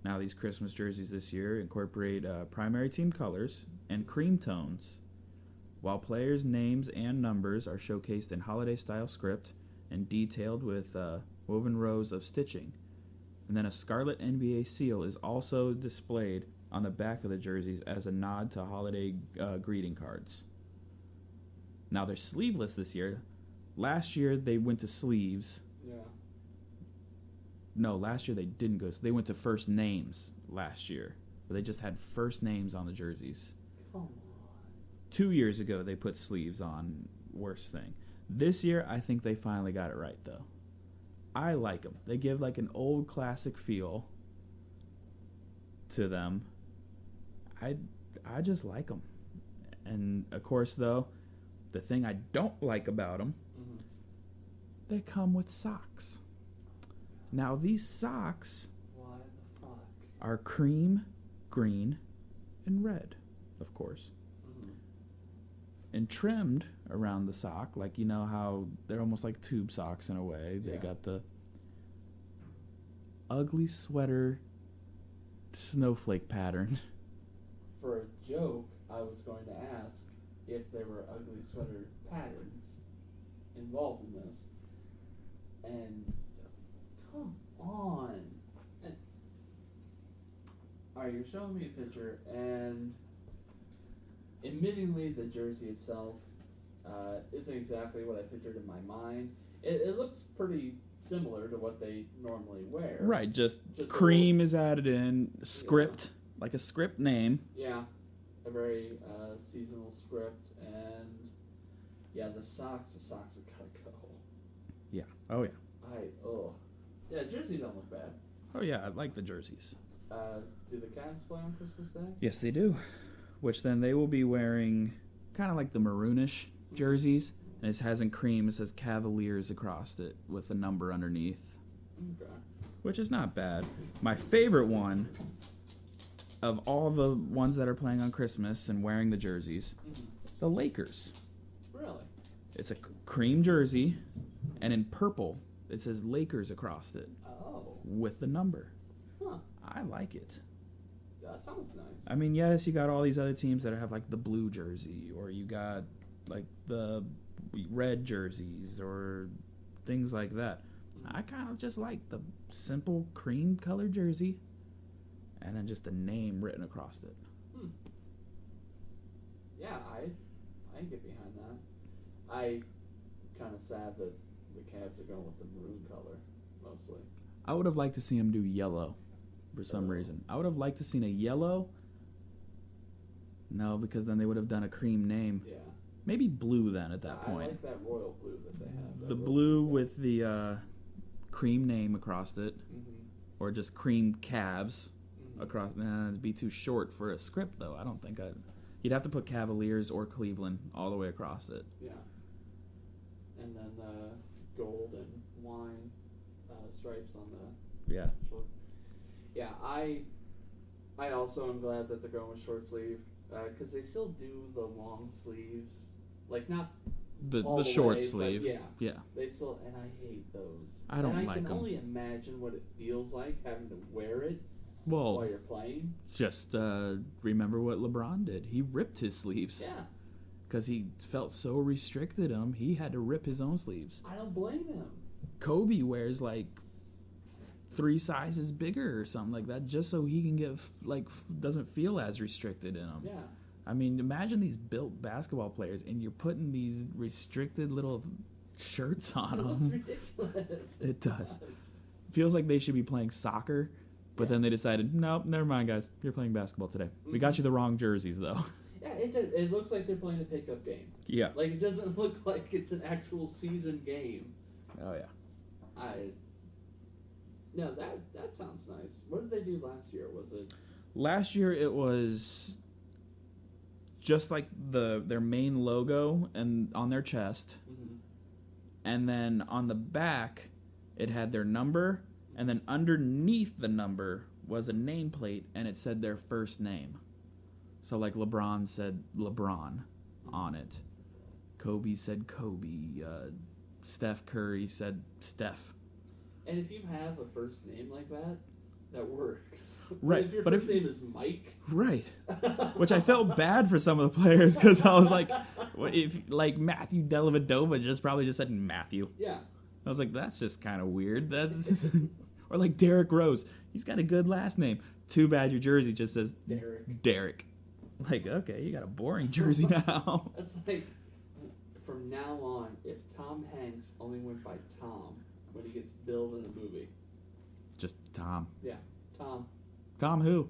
Now, these Christmas jerseys this year incorporate primary team colors and cream tones, while players' names and numbers are showcased in holiday-style script and detailed with woven rows of stitching. And then a scarlet NBA seal is also displayed on the back of the jerseys as a nod to holiday greeting cards. Now, they're sleeveless this year. Last year, they went to sleeves. Yeah. No, last year they didn't go. They went to first names last year. Where they just had first names on the jerseys. Come on. 2 years ago, they put sleeves on. Worst thing. This year, I think they finally got it right, though. I like them. They give like an old classic feel to them. I just like them. And, of course, though, the thing I don't like about them, they come with socks. Now, these socks Why the fuck? are cream, green, and red, of course. And trimmed around the sock, like how they're almost like tube socks in a way. They got the ugly sweater snowflake pattern. For a joke, I was going to ask if there were ugly sweater patterns involved in this. And come on. Alright, you're showing me a picture, and admittingly, the jersey itself isn't exactly what I pictured in my mind. It looks pretty similar to what they normally wear. Right, just cream is added in, script, like a script name. Yeah, a very seasonal script, and the socks have gotta go. Yeah, oh yeah. Yeah, jerseys don't look bad. Oh yeah, I like the jerseys. Do the Cavs play on Christmas Day? Yes, they do. Which then they will be wearing kind of like the maroonish jerseys. And it has in cream, it says Cavaliers across it with a number underneath. Okay. Which is not bad. My favorite one of all the ones that are playing on Christmas and wearing the jerseys, the Lakers. Really? It's a cream jersey, and in purple, it says Lakers across it. Oh. With the number. Huh. I like it. That sounds nice. I mean, yes, you got all these other teams that have like the blue jersey, or you got like the red jerseys, or things like that. I kind of just like the simple cream colored jersey, and then just the name written across it. Yeah, I get behind that. I kind of sad that the Cavs are going with the maroon color mostly. I would have liked to see them do yellow for some reason. I would have liked to seen a yellow. No, because then they would have done a cream name. Yeah. Maybe blue then at that point. I like that royal blue that they have. The blue with the cream name across it, or just cream Cavs across. Nah, it'd be too short for a script though. I don't think you'd have to put Cavaliers or Cleveland all the way across it. Yeah. And then the gold and wine stripes on the short. Yeah, I also am glad that they're going with short sleeve because they still do the long sleeves, like not the short way, sleeve. Yeah. They still, and I hate those. I don't like them. I can only imagine what it feels like having to wear it while you're playing. Just remember what LeBron did. He ripped his sleeves. Yeah. because he felt so restricted in them, he had to rip his own sleeves. I don't blame him. Kobe wears like 3 sizes bigger or something like that just so he can get doesn't feel as restricted in them. Yeah. I mean, imagine these built basketball players and you're putting these restricted little shirts on them. It's ridiculous. It does. Feels like they should be playing soccer, but then they decided, nope, never mind, guys. You're playing basketball today. We got you the wrong jerseys, though. Yeah, it looks like they're playing a pickup game. Yeah. Like, it doesn't look like it's an actual season game. Oh, yeah. No, that sounds nice. What did they do last year? Was it... Last year, it was just like their main logo and on their chest. Mm-hmm. And then on the back, it had their number, and then underneath the number was a nameplate, and it said their first name. So like LeBron said LeBron on it. Kobe said Kobe. Steph Curry said Steph. And if you have a first name like that, that works. Right. If your first name is Mike. Right. Which I felt bad for some of the players because I was like, if like Matthew Dellavedova probably just said Matthew. Yeah. I was like, that's just kind of weird. That's or like Derrick Rose. He's got a good last name. Too bad your jersey just says Derrick. Like, okay, you got a boring jersey now. That's like, from now on, if Tom Hanks only went by Tom when he gets billed in a movie. Just Tom. Yeah, Tom. Tom who?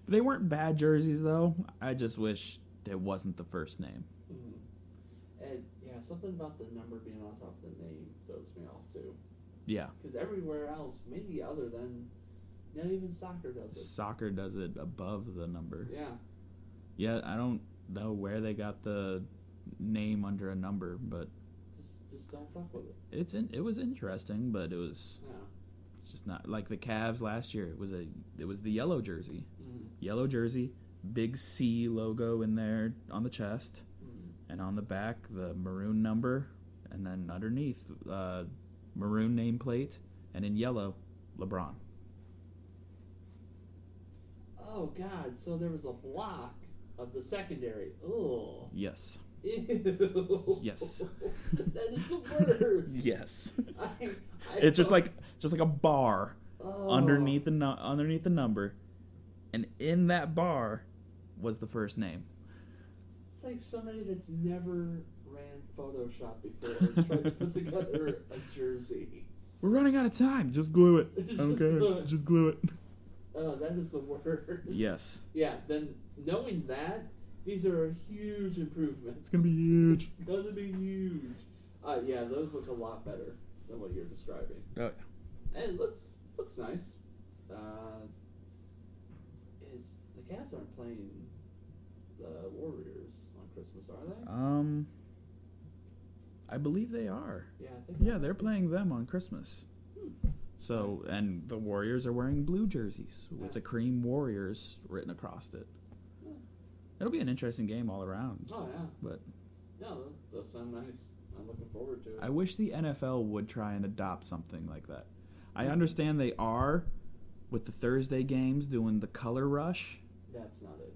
They weren't bad jerseys, though. I just wish it wasn't the first name. Mm-hmm. And, yeah, something about the number being on top of the name throws me off, too. Yeah. Because everywhere else, maybe other than, not even soccer does it. Soccer does it above the number. Yeah. Yeah, I don't know where they got the name under a number, but... Just don't fuck with it. It was interesting, but it was just not like the Cavs last year. It was the yellow jersey, yellow jersey, big C logo in there on the chest, and on the back the maroon number, and then underneath maroon nameplate, and in yellow, LeBron. Oh God! So there was a block of the secondary. Oh. Yes. Ew. Yes. That is the worst. Yes. I It's just like a bar underneath the underneath the number, and in that bar was the first name. It's like somebody that's never ran Photoshop before tried to put together a jersey. We're running out of time. Just glue it. Okay. Just glue it. Oh, that is the worst. Yes. Yeah. Then knowing that. These are a huge improvement. It's going to be huge. It's going to be huge. Yeah, those look a lot better than what you're describing. Oh, yeah. And it looks nice. The Cavs aren't playing the Warriors on Christmas, are they? I believe they are. Yeah, I think. Yeah, they're playing them on Christmas. So, and the Warriors are wearing blue jerseys with the Cream Warriors written across it. It'll be an interesting game all around. Oh, yeah. But no, those sound nice. I'm looking forward to it. I wish the NFL would try and adopt something like that. I understand they are with the Thursday games doing the color rush. That's not it.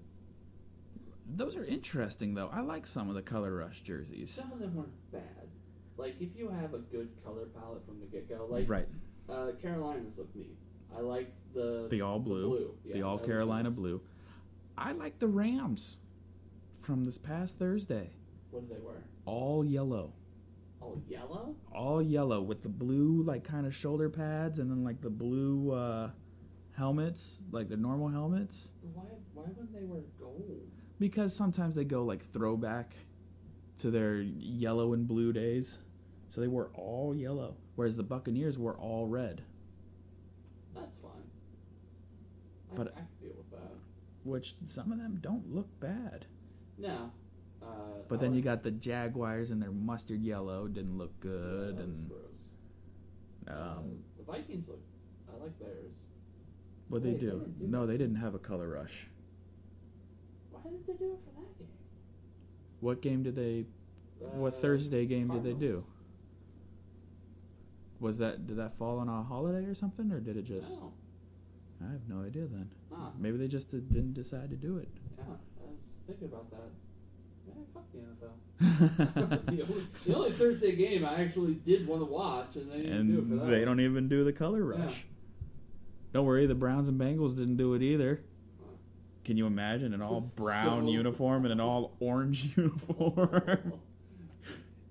Those are interesting, though. I like some of the color rush jerseys. Some of them weren't bad. Like, if you have a good color palette from the get-go, like, right. Carolinas look neat. I like the all blue. Yeah, the all Carolina blue. I like the Rams from this past Thursday. What did they wear? All yellow. All yellow? All yellow with the blue, like, kind of shoulder pads and then, like, the blue helmets, like the normal helmets. Why wouldn't they wear gold? Because sometimes they go, like, throwback to their yellow and blue days. So they wore all yellow, whereas the Buccaneers wore all red. That's fine. I can deal with that. Which some of them don't look bad. No. But then you got the Jaguars and their mustard yellow didn't look good. Yeah, and gross. The Vikings look. I like theirs. What they do? No, they didn't have a color rush. Why did they do it for that game? What game did they? What Thursday game Cardinals. did they do? Did that fall on a holiday or something, or did it just? No. I have no idea then. Ah. Maybe they just didn't decide to do it. Yeah, I was thinking about that. Fuck the NFL. the only Thursday game I actually did want to watch, and they didn't do it for that. They don't even do the color rush. Yeah. Don't worry, the Browns and Bengals didn't do it either. Can you imagine an all brown uniform and an all orange uniform?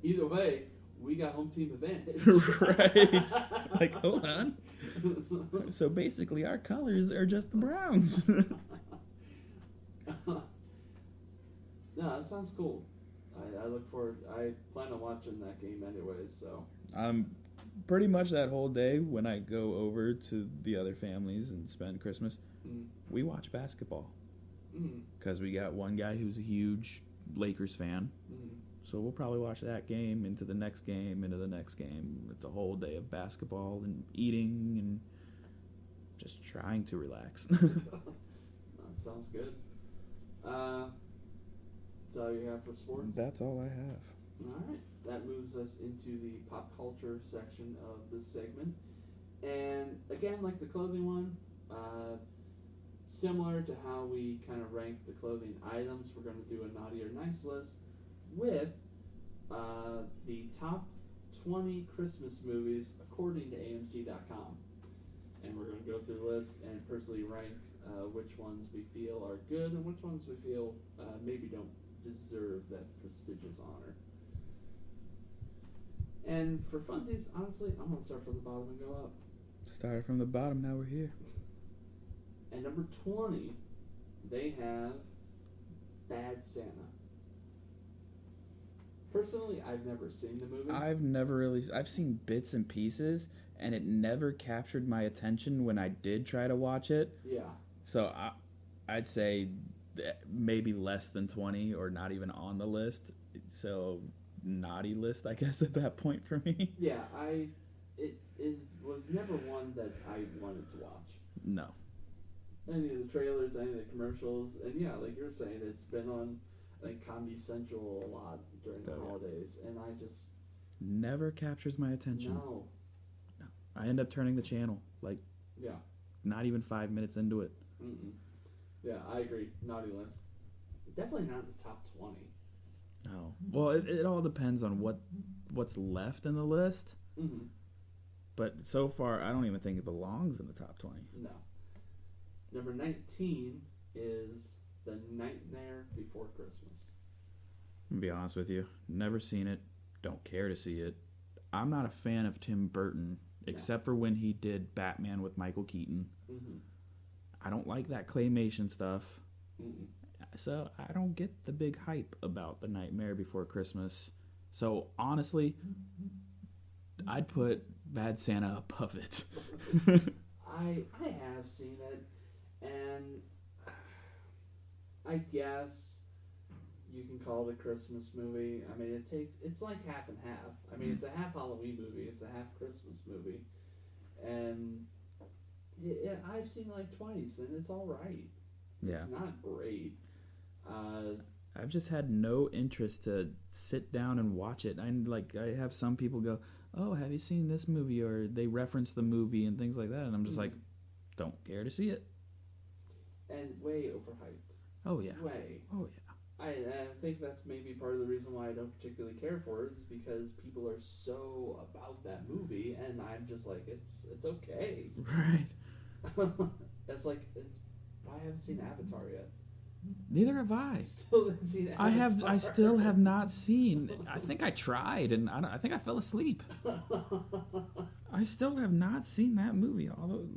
Either way, we got home team advantage. Right. Like, hold on. So basically our colors are just the Browns. No, that sounds cool. I look forward. I plan on watching that game anyways, so. Pretty much that whole day when I go over to the other families and spend Christmas, we watch basketball. Because we got one guy who's a huge Lakers fan. So we'll probably watch that game into the next game, into the next game. It's a whole day of basketball and eating and just trying to relax. That sounds good. That's all you have for sports? That's all I have. All right. That moves us into the pop culture section of this segment. And again, like the clothing one, similar to how we kind of rank the clothing items, we're going to do a naughty or nice list with the top 20 Christmas movies according to AMC.com. And we're going to go through the list and personally rank which ones we feel are good and which ones we feel maybe don't deserve that prestigious honor. And for funsies, honestly, I'm going to start from the bottom and go up. Started from the bottom, now we're here. And number 20, they have Bad Santa. Personally, I've never seen the movie. I've seen bits and pieces, and it never captured my attention when I did try to watch it. Yeah. So I'd say maybe less than 20 or not even on the list. So naughty list, I guess, at that point for me. Yeah, it was never one that I wanted to watch. No. Any of the trailers, any of the commercials, and yeah, like you were saying, it's been on like Comedy Central a lot during the holidays, and I just never captures my attention. No. I end up turning the channel, like, not even 5 minutes into it. Yeah, I agree. Naughty list. Definitely not in the top 20. No. Well, it all depends on what's left in the list. But so far, I don't even think it belongs in the top 20. No. Number 19 is The Nightmare Before Christmas. To be honest with you, never seen it. Don't care to see it. I'm not a fan of Tim Burton, except for when he did Batman with Michael Keaton. I don't like that claymation stuff. So I don't get the big hype about The Nightmare Before Christmas. So honestly, I'd put Bad Santa above it. I have seen it, and I guess you can call it a Christmas movie. I mean, it's like half and half. I mean, it's a half Halloween movie, it's a half Christmas movie, and I've seen it like twice, and it's all right. Yeah. It's not great. I've just had no interest to sit down and watch it. I have some people go, "Oh, have you seen this movie?" Or they reference the movie and things like that, and I'm just like, don't care to see it. And way overhyped. Oh yeah. Way. Oh yeah. I think that's maybe part of the reason why I don't particularly care for it, is because people are so about that movie, and I'm just like, it's okay. Right. That's like, I haven't seen Avatar yet. Neither have I. Still haven't seen Avatar. I still have not seen. I think I tried, and I think I fell asleep. I still have not seen that movie, although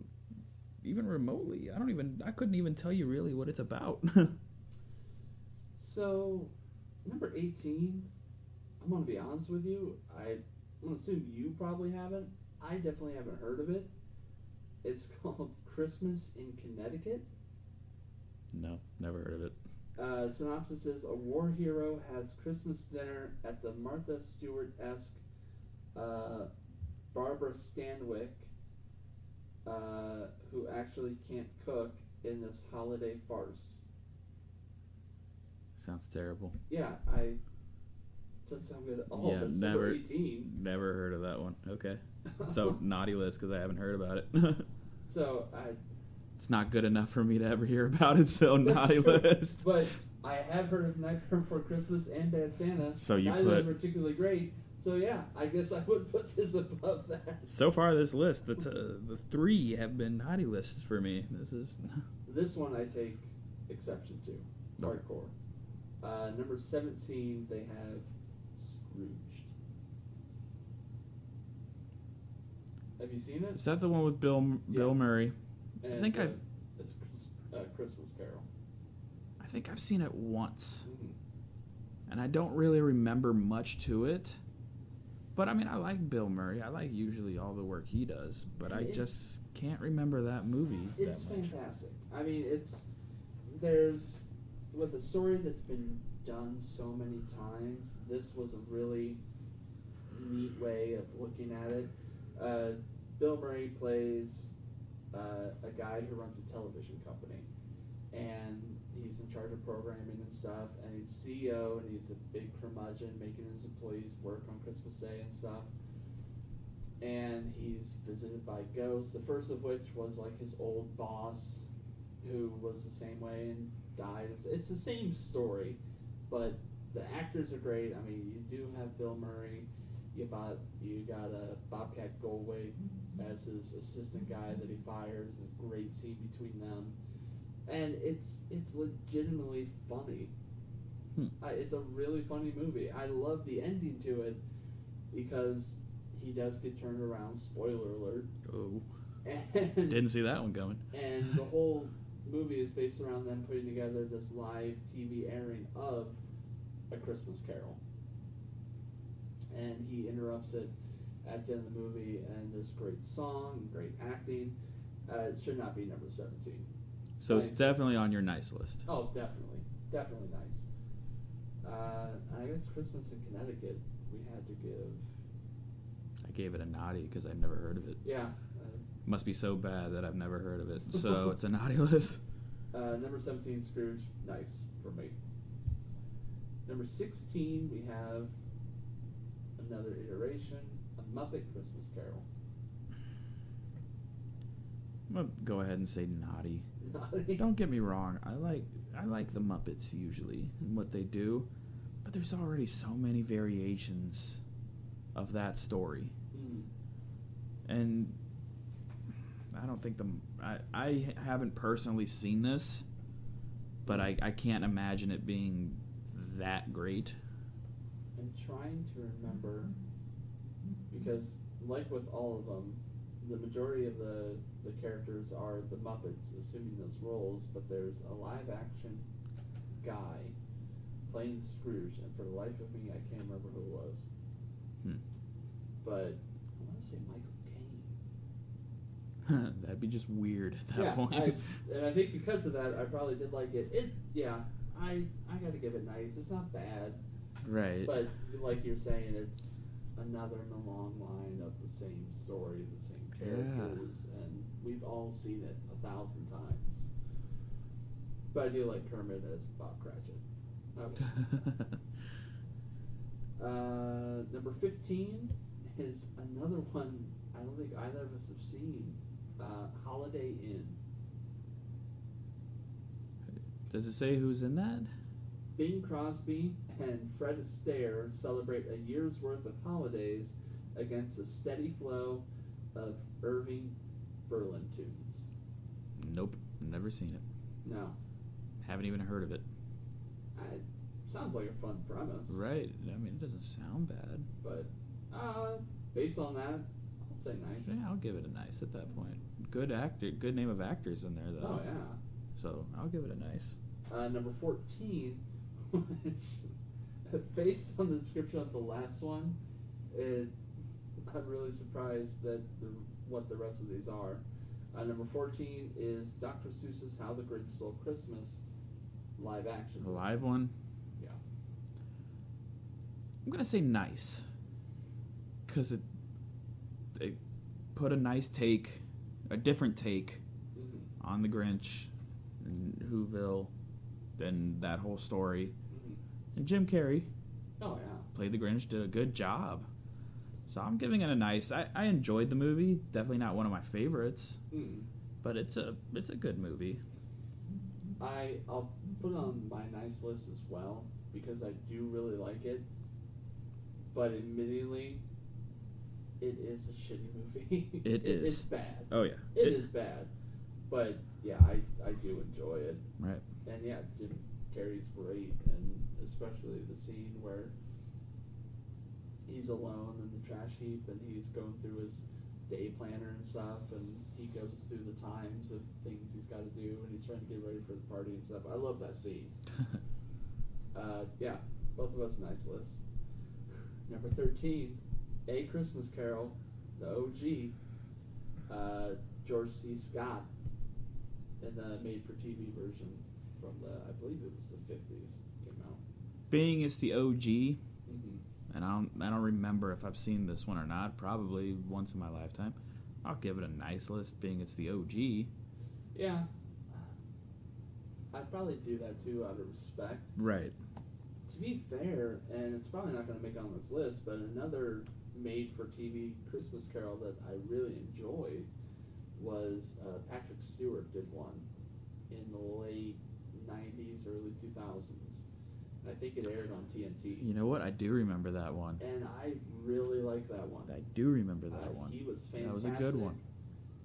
even remotely, I couldn't even tell you really what it's about. So, number 18, I'm going to be honest with you, I'm going to assume you probably haven't. I definitely haven't heard of it. It's called Christmas in Connecticut. No, never heard of it. Synopsis is, a war hero has Christmas dinner at the Martha Stewart-esque Barbara Stanwyck, who actually can't cook, in this holiday farce. Sounds terrible. Yeah, doesn't sound good at all. Yeah, number 18. Never heard of that one. Okay. So, naughty list, because I haven't heard about it. So, it's not good enough for me to ever hear about it, so naughty list. But I have heard of Nightmare Before Christmas and Bad Santa. So you Neither put are particularly great. So yeah, I guess I would put this above that. so far this list. The three have been naughty lists for me. This one I take exception to. Hardcore. Number 17, they have Scrooged. Have you seen it? Is that the one with Bill Murray? And I think it's a Christmas Carol. I think I've seen it once, Mm-hmm. and I don't really remember much to it. But I mean, I like Bill Murray. I like usually all the work he does, but I just can't remember that movie. It's that much. fantastic. I mean, there's with a story that's been done so many times. This was a really neat way of looking at it. Bill Murray plays a guy who runs a television company, and he's in charge of programming and stuff, and he's CEO, and he's a big curmudgeon, making his employees work on Christmas Day and stuff. And he's visited by ghosts, the first of which was like his old boss, who was the same way and died. It's the same story, but the actors are great. I mean, you do have Bill Murray. You got a Bobcat Goldthwait as his assistant guy that he fires. A great scene between them, and it's legitimately funny. It's a really funny movie. I love the ending to it because he does get turned around. Spoiler alert. Oh, and didn't see that one coming. And the whole movie is based around them putting together this live TV airing of A Christmas Carol. And he interrupts it at the end of the movie, and there's a great song, great acting. It should not be number 17. So it's definitely on your nice list. Oh, definitely. Definitely nice. I guess Christmas in Connecticut, we had to give... I gave it a naughty because I've never heard of it. Yeah. Must be so bad that I've never heard of it. So it's a naughty list. Number 17, Scrooge, nice for me. Number 16, we have another iteration, A Muppet Christmas Carol. I'm gonna go ahead and say naughty. Naughty? Don't get me wrong. I like the Muppets usually and what they do, but there's already so many variations of that story, and I don't think I haven't personally seen this, but I can't imagine it being that great. I'm trying to remember, because like with all of them, the majority of the characters are the Muppets assuming those roles, but there's a live action guy playing Scrooge, and for the life of me I can't remember who it was. But I want to say Michael Caine. That'd be just weird at that point. And I think because of that I probably did like it. I gotta give it nice. It's not bad. Right. But like you're saying, it's another in the long line of the same story, the same characters, and we've all seen it 1,000 times. But I do like Kermit as Bob Cratchit. Okay. Number 15 is another one I don't think either of us have seen. Holiday Inn. Does it say who's in that? Bing Crosby and Fred Astaire celebrate a year's worth of holidays against a steady flow of Irving Berlin tunes. Nope, never seen it. No. Haven't even heard of it. Sounds like a fun premise. Right. I mean, it doesn't sound bad. But based on that, I'll say nice. Yeah, I'll give it a nice at that point. Good actor, good name of actors in there though. Oh yeah. So I'll give it a nice. Number 14, which, based on the description of the last one, I'm really surprised that what the rest of these are. Number 14 is Dr. Seuss's How the Grinch Stole Christmas live action. A live one? Yeah. I'm going to say nice. Because they put a nice take, a different take on the Grinch and Whoville and that whole story. And Jim Carrey played the Grinch, did a good job. So I'm giving it a nice. I enjoyed the movie. Definitely not one of my favorites, but it's a good movie. I'll put it on my nice list as well because I do really like it. But admittedly, it is a shitty movie. It is. It's bad. Oh yeah. It is bad. But yeah, I do enjoy it. Right. And yeah, Jim Carrey's great, and especially the scene where he's alone in the trash heap and he's going through his day planner and stuff, and he goes through the times of things he's got to do, and he's trying to get ready for the party and stuff. I love that scene. Yeah, both of us nice lists. Number 13, A Christmas Carol, the OG, George C. Scott, in the made-for-TV version from the, I believe it was the 50s, came out. Being it's the OG, Mm-hmm. and I don't remember if I've seen this one or not. Probably once in my lifetime. I'll give it a nice list. Being it's the OG. Yeah, I'd probably do that too out of respect. Right. To be fair, and it's probably not going to make it on this list, but another made-for-TV Christmas Carol that I really enjoyed was Patrick Stewart did one in the late 90s, early 2000s. I think it aired on TNT. You know what? I do remember that one. And I really like that one. I do remember that one. He was fantastic. That was a good one.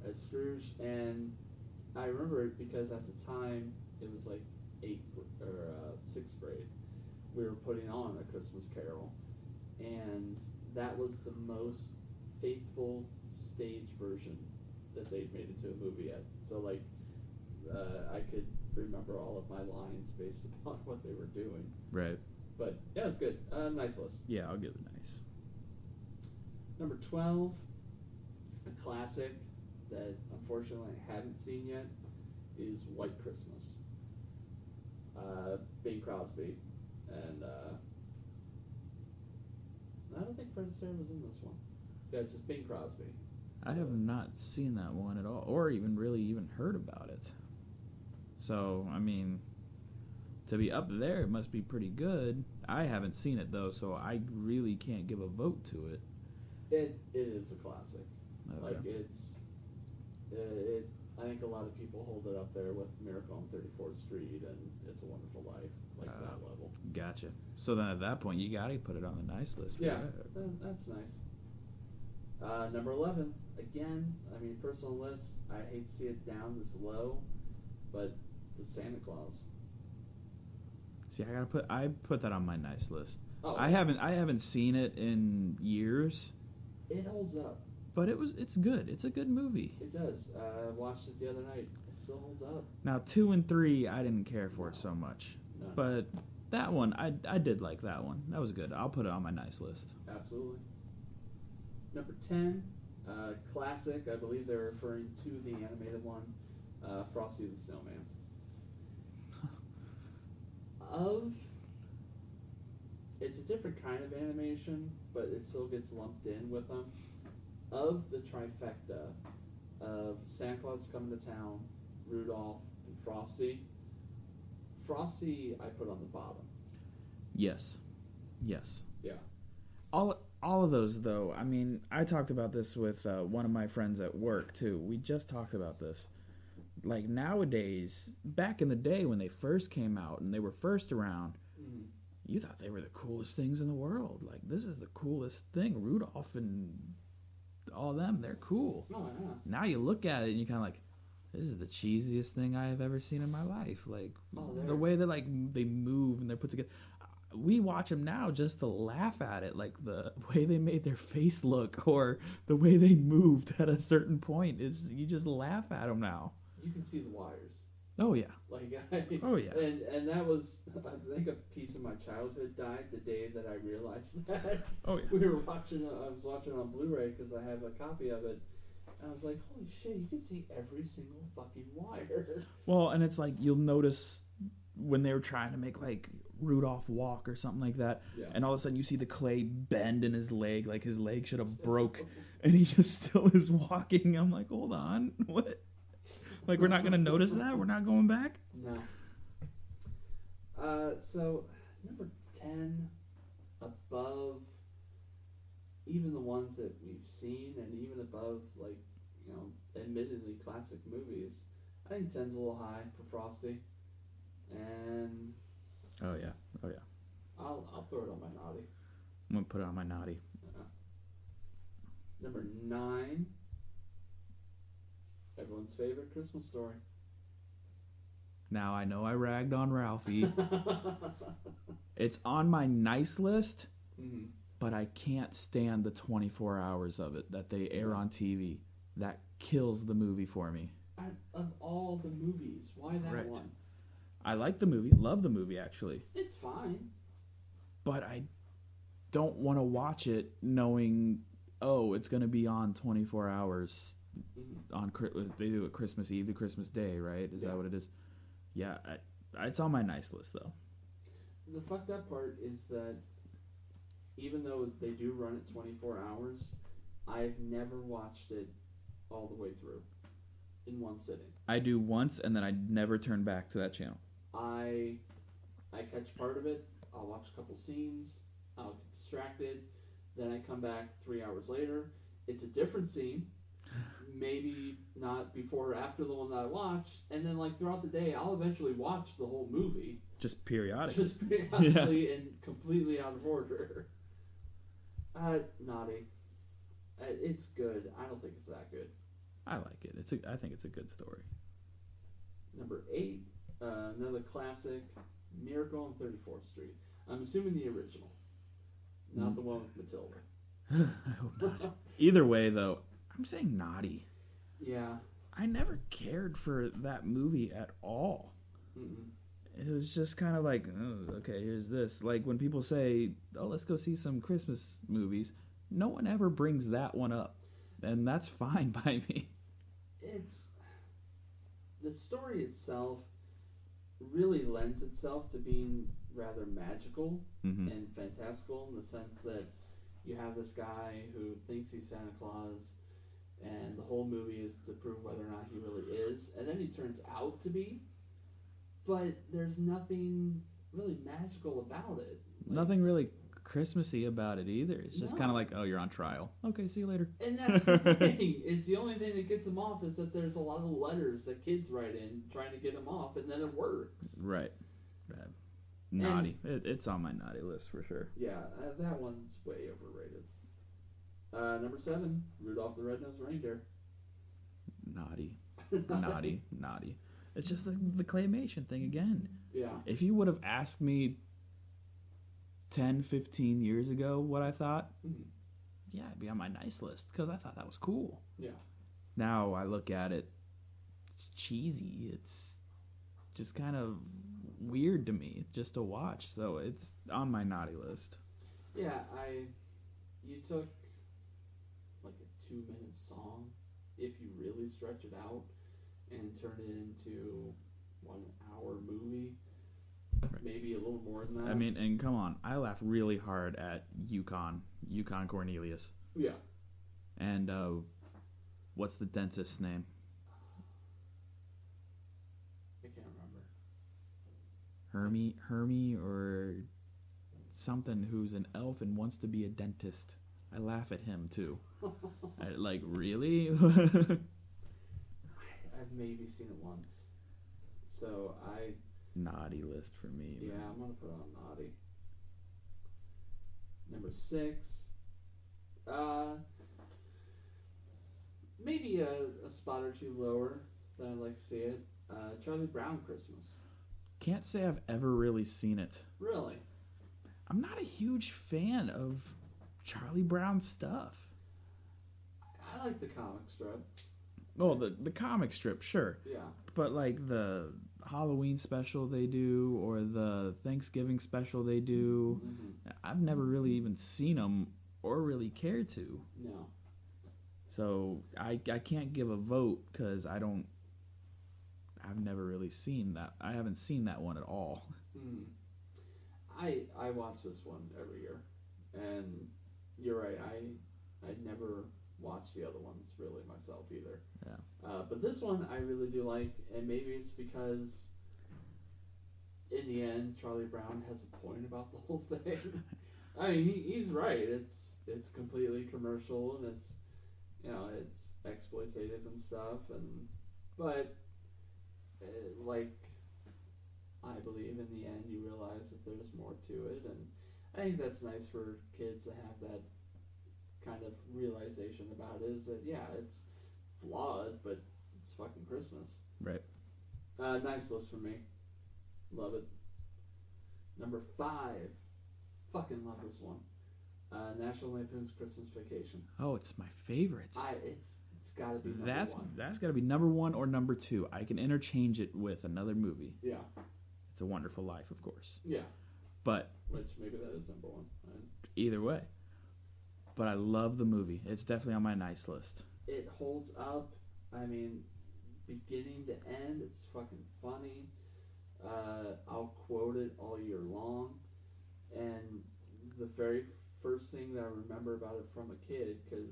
As Scrooge, and I remember it because at the time it was like 6th grade. We were putting on A Christmas Carol, and that was the most faithful stage version that they'd made into a movie yet. So like, I could remember all of my lines based upon what they were doing. Right. But yeah, it's good. Nice list. Yeah, I'll give it nice. Number 12, a classic that unfortunately I haven't seen yet, is White Christmas. Bing Crosby, and I don't think Fred Astaire was in this one. Yeah, just Bing Crosby. I have not seen that one at all, or even heard about it. So, I mean, to be up there, it must be pretty good. I haven't seen it, though, so I really can't give a vote to it. It is a classic. Okay. Like, I think a lot of people hold it up there with Miracle on 34th Street and It's a Wonderful Life, like that level. Gotcha. So then at that point, you got to put it on the nice list. Yeah, that's nice. Number 11, again, I mean, personal list, I hate to see it down this low, but The Santa Claus. See, I put that on my nice list. Oh, I haven't seen it in years. It holds up. But it's good. It's a good movie. It does. I watched it the other night. It still holds up. Now 2 and 3, I didn't care for it so much. No. But that one, I did like that one. That was good. I'll put it on my nice list. Absolutely. Number 10, classic. I believe they're referring to the animated one, Frosty the Snowman. It's a different kind of animation, but it still gets lumped in with them. Of the trifecta of Santa Claus Coming to Town, Rudolph, and Frosty, I put on the bottom. Yes. Yeah. All of those, though, I mean, I talked about this with one of my friends at work, too. We just talked about this. Like, nowadays, back in the day when they first came out and they were first around, you thought they were the coolest things in the world. Like, this is the coolest thing. Rudolph and all them, they're cool. Oh, yeah. Now you look at it and you're kind of like, this is the cheesiest thing I have ever seen in my life. Like, the way that, like, they move and they're put together. We watch them now just to laugh at it, like the way they made their face look or the way they moved at a certain point is you just laugh at them now. You can see the wires. Oh yeah. Oh yeah. And that was, I think, a piece of my childhood died the day that I realized that. Oh yeah. I was watching it on Blu-ray because I have a copy of it. And I was like, holy shit, you can see every single fucking wire. Well, and it's like you'll notice when they were trying to make like Rudolph walk or something like that, and all of a sudden you see the clay bend in his leg, like his leg should have broke, and he just still is walking. I'm like, hold on, what? Like, we're not going to notice that? We're not going back? No. So, number 10, above even the ones that we've seen, and even above, like, you know, admittedly classic movies, I think 10's a little high for Frosty. And Oh yeah. I'll throw it on my naughty. I'm gonna put it on my naughty. Number 9. Everyone's favorite Christmas Story. Now I know I ragged on Ralphie. It's on my nice list, but I can't stand the 24 hours of it that they air on TV. That kills the movie for me. Of all the movies, why that one? I like the movie, love the movie actually. It's fine. But I don't want to watch it knowing, oh, it's going to be on 24 hours. On they do it Christmas Eve to Christmas Day, right? Is that what it is? Yeah, it's on my nice list though. The fucked up part is that even though they do run it 24 hours, I've never watched it all the way through in one sitting. I do once, and then I never turn back to that channel. I catch part of it. I'll watch a couple scenes. I'll get distracted. Then I come back 3 hours later. It's a different scene. Maybe not before or after the one that I watched. And then like throughout the day, I'll eventually watch the whole movie. Just periodically. And completely out of order. Naughty. It's good. I don't think it's that good. I like it. I think it's a good story. Number 8, another classic, Miracle on 34th Street. I'm assuming the original, not the one with Matilda. I hope not. Either way, though, I'm saying naughty. Yeah. I never cared for that movie at all. It was just kind of like, oh, okay, here's this. Like when people say, oh, let's go see some Christmas movies, no one ever brings that one up. And that's fine by me. The story itself really lends itself to being rather magical and fantastical in the sense that you have this guy who thinks he's Santa Claus, and the whole movie is to prove whether or not he really is, and then he turns out to be, but there's nothing really magical about it. Nothing really Christmassy about it either. It's just kind of like, oh, you're on trial. Okay, see you later. And that's the thing. Is the only thing that gets him off is that there's a lot of letters that kids write in trying to get him off, and then it works. Right. Naughty. It's on my naughty list for sure. Yeah, that one's way overrated. Number 7, Rudolph the Red-Nosed Reindeer. Naughty. It's just the claymation thing again. Yeah. If you would have asked me 10, 15 years ago what I thought, yeah, it'd be on my nice list because I thought that was cool. Yeah. Now I look at it, it's cheesy. It's just kind of weird to me just to watch. So it's on my naughty list. Yeah, you took like a 2-minute song, if you really stretch it out, and turn it into 1-hour movie. Right. Maybe a little more than that. I mean, and come on, I laugh really hard at Yukon Cornelius. Yeah. And what's the dentist's name? I can't remember. Hermie or something, who's an elf and wants to be a dentist. I laugh at him too. Like, really? I've maybe seen it once. So naughty list for me. Yeah, I'm gonna put it on naughty. Number 6. Maybe a spot or two lower than I'd like to see it. Charlie Brown Christmas. Can't say I've ever really seen it. Really? I'm not a huge fan of Charlie Brown stuff. I like the comic strip. Oh, the comic strip, sure. Yeah. But like the Halloween special they do, or the Thanksgiving special they do, I've never really even seen them or really cared to. No. So I can't give a vote because I've never really seen that. I haven't seen that one at all. I watch this one every year, and you're right. I never watched the other ones really myself either. Yeah. But this one I really do like, and maybe it's because in the end Charlie Brown has a point about the whole thing. I mean, he's right. It's completely commercial, and it's exploitative and stuff, but like I believe in the end you realize that there's more to it, and I think that's nice for kids to have that kind of realization about it, is that, yeah, it's flawed, but it's fucking Christmas. Right. Nice list for me. Love it. Number 5. Fucking love this one. National Lampoon's Christmas Vacation. Oh, it's my favorite. It's got to be number 1. That's got to be number 1 or number 2. I can interchange it with another movie. Yeah. It's a Wonderful Life, of course. Yeah. But which maybe that is number 1. Either way. But I love the movie. It's definitely on my nice list. It holds up. I mean, beginning to end, it's fucking funny. I'll quote it all year long. And the very first thing that I remember about it from a kid, because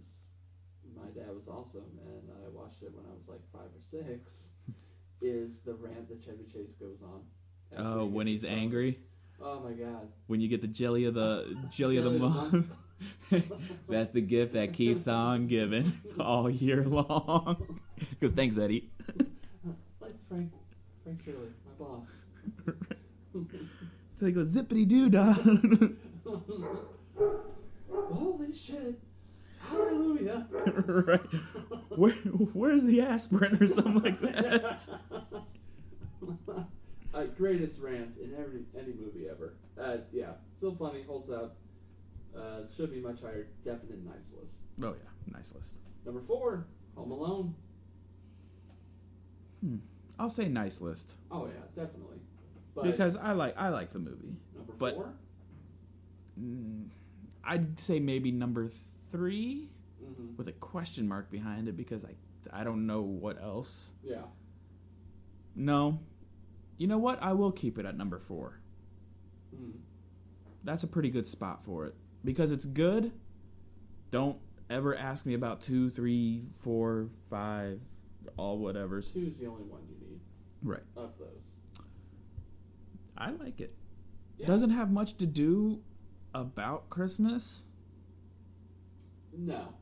my dad was awesome, and I watched it when I was like 5 or 6, is the rant that Chevy Chase goes on. Oh, when he's angry? Oh my god. When you get the jelly of the month. That's the gift that keeps on giving all year long. Because thanks, Eddie. Like Frank Shirley, my boss. So he goes, zippity doo dah. Holy shit. Hallelujah. Right. Where's the aspirin or something like that? Greatest rant in any movie ever. Yeah, still funny, holds up. Should be much higher. Definite nice list. Oh yeah, nice list. Number 4, Home Alone. I'll say nice list. Oh yeah, definitely. But because I like the movie. Number 4? I'd say maybe number 3 Mm-hmm. with a question mark behind it because I don't know what else. Yeah. No. You know what? I will keep it at number 4. That's a pretty good spot for it. Because it's good. Don't ever ask me about 2, 3, 4, 5, all whatevers. 2 is the only one you need. Right. Of those. I like it. Yeah. Doesn't have much to do about Christmas. No.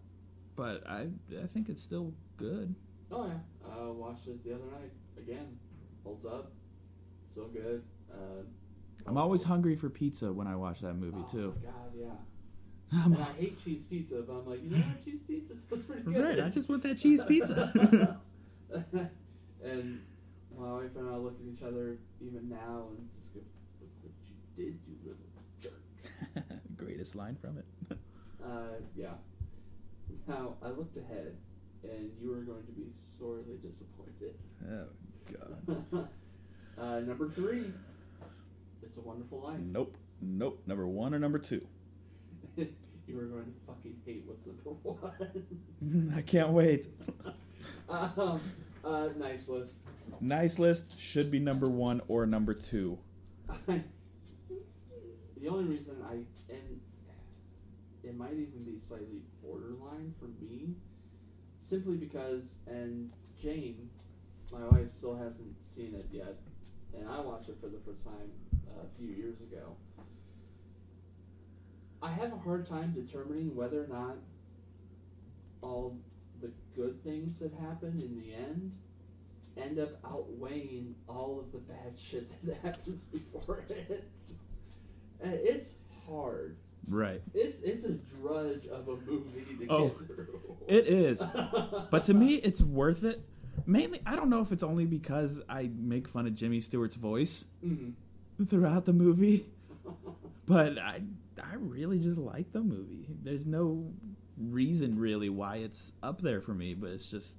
But I think it's still good. Oh yeah. I watched it the other night. Again. Holds up. So good. I'm always hungry for pizza when I watch that movie too. Oh my god, yeah. And I hate cheese pizza, but I'm like, you know what, cheese pizza was pretty good. Right, I just want that cheese pizza. And my wife and I look at each other even now and just go, look what you did, you little jerk. Greatest line from it. Yeah. Now, I looked ahead, and you are going to be sorely disappointed. Oh, God. Number 3, It's a Wonderful Life. Nope. Number 1 or number 2? You are going to fucking hate what's number 1. I can't wait. Nice list. Nice list should be number 1 or number 2. The only reason and it might even be slightly borderline for me, simply because, and Jane, my wife, still hasn't seen it yet, and I watched it for the first time a few years ago. I have a hard time determining whether or not all the good things that happen in the end up outweighing all of the bad shit that happens before it. And it's hard. Right. It's a drudge of a movie to get through. It is. But to me, it's worth it. Mainly, I don't know if it's only because I make fun of Jimmy Stewart's voice throughout the movie. But I really just like the movie. There's no reason really why it's up there for me, but it's just,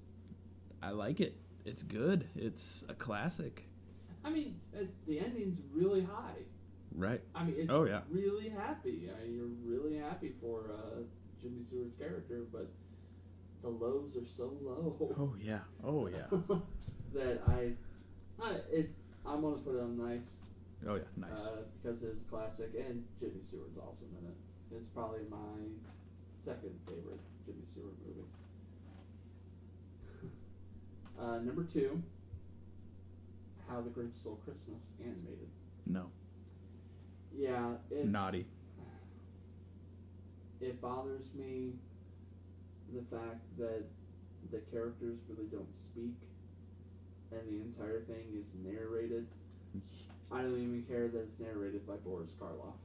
I like it. It's good. It's a classic. I mean, the ending's really high. Right. I mean, it's yeah. really happy. I mean, you're really happy for Jimmy Stewart's character, but the lows are so low. Oh yeah. That I'm gonna put it on nice. Oh yeah, nice. Because it's a classic, and Jimmy Stewart's awesome in it. It's probably my second favorite Jimmy Stewart movie. Number 2, How the Grinch Stole Christmas, animated. No. Yeah, it's... Naughty. It bothers me, the fact that the characters really don't speak, and the entire thing is narrated. I don't even care that it's narrated by Boris Karloff.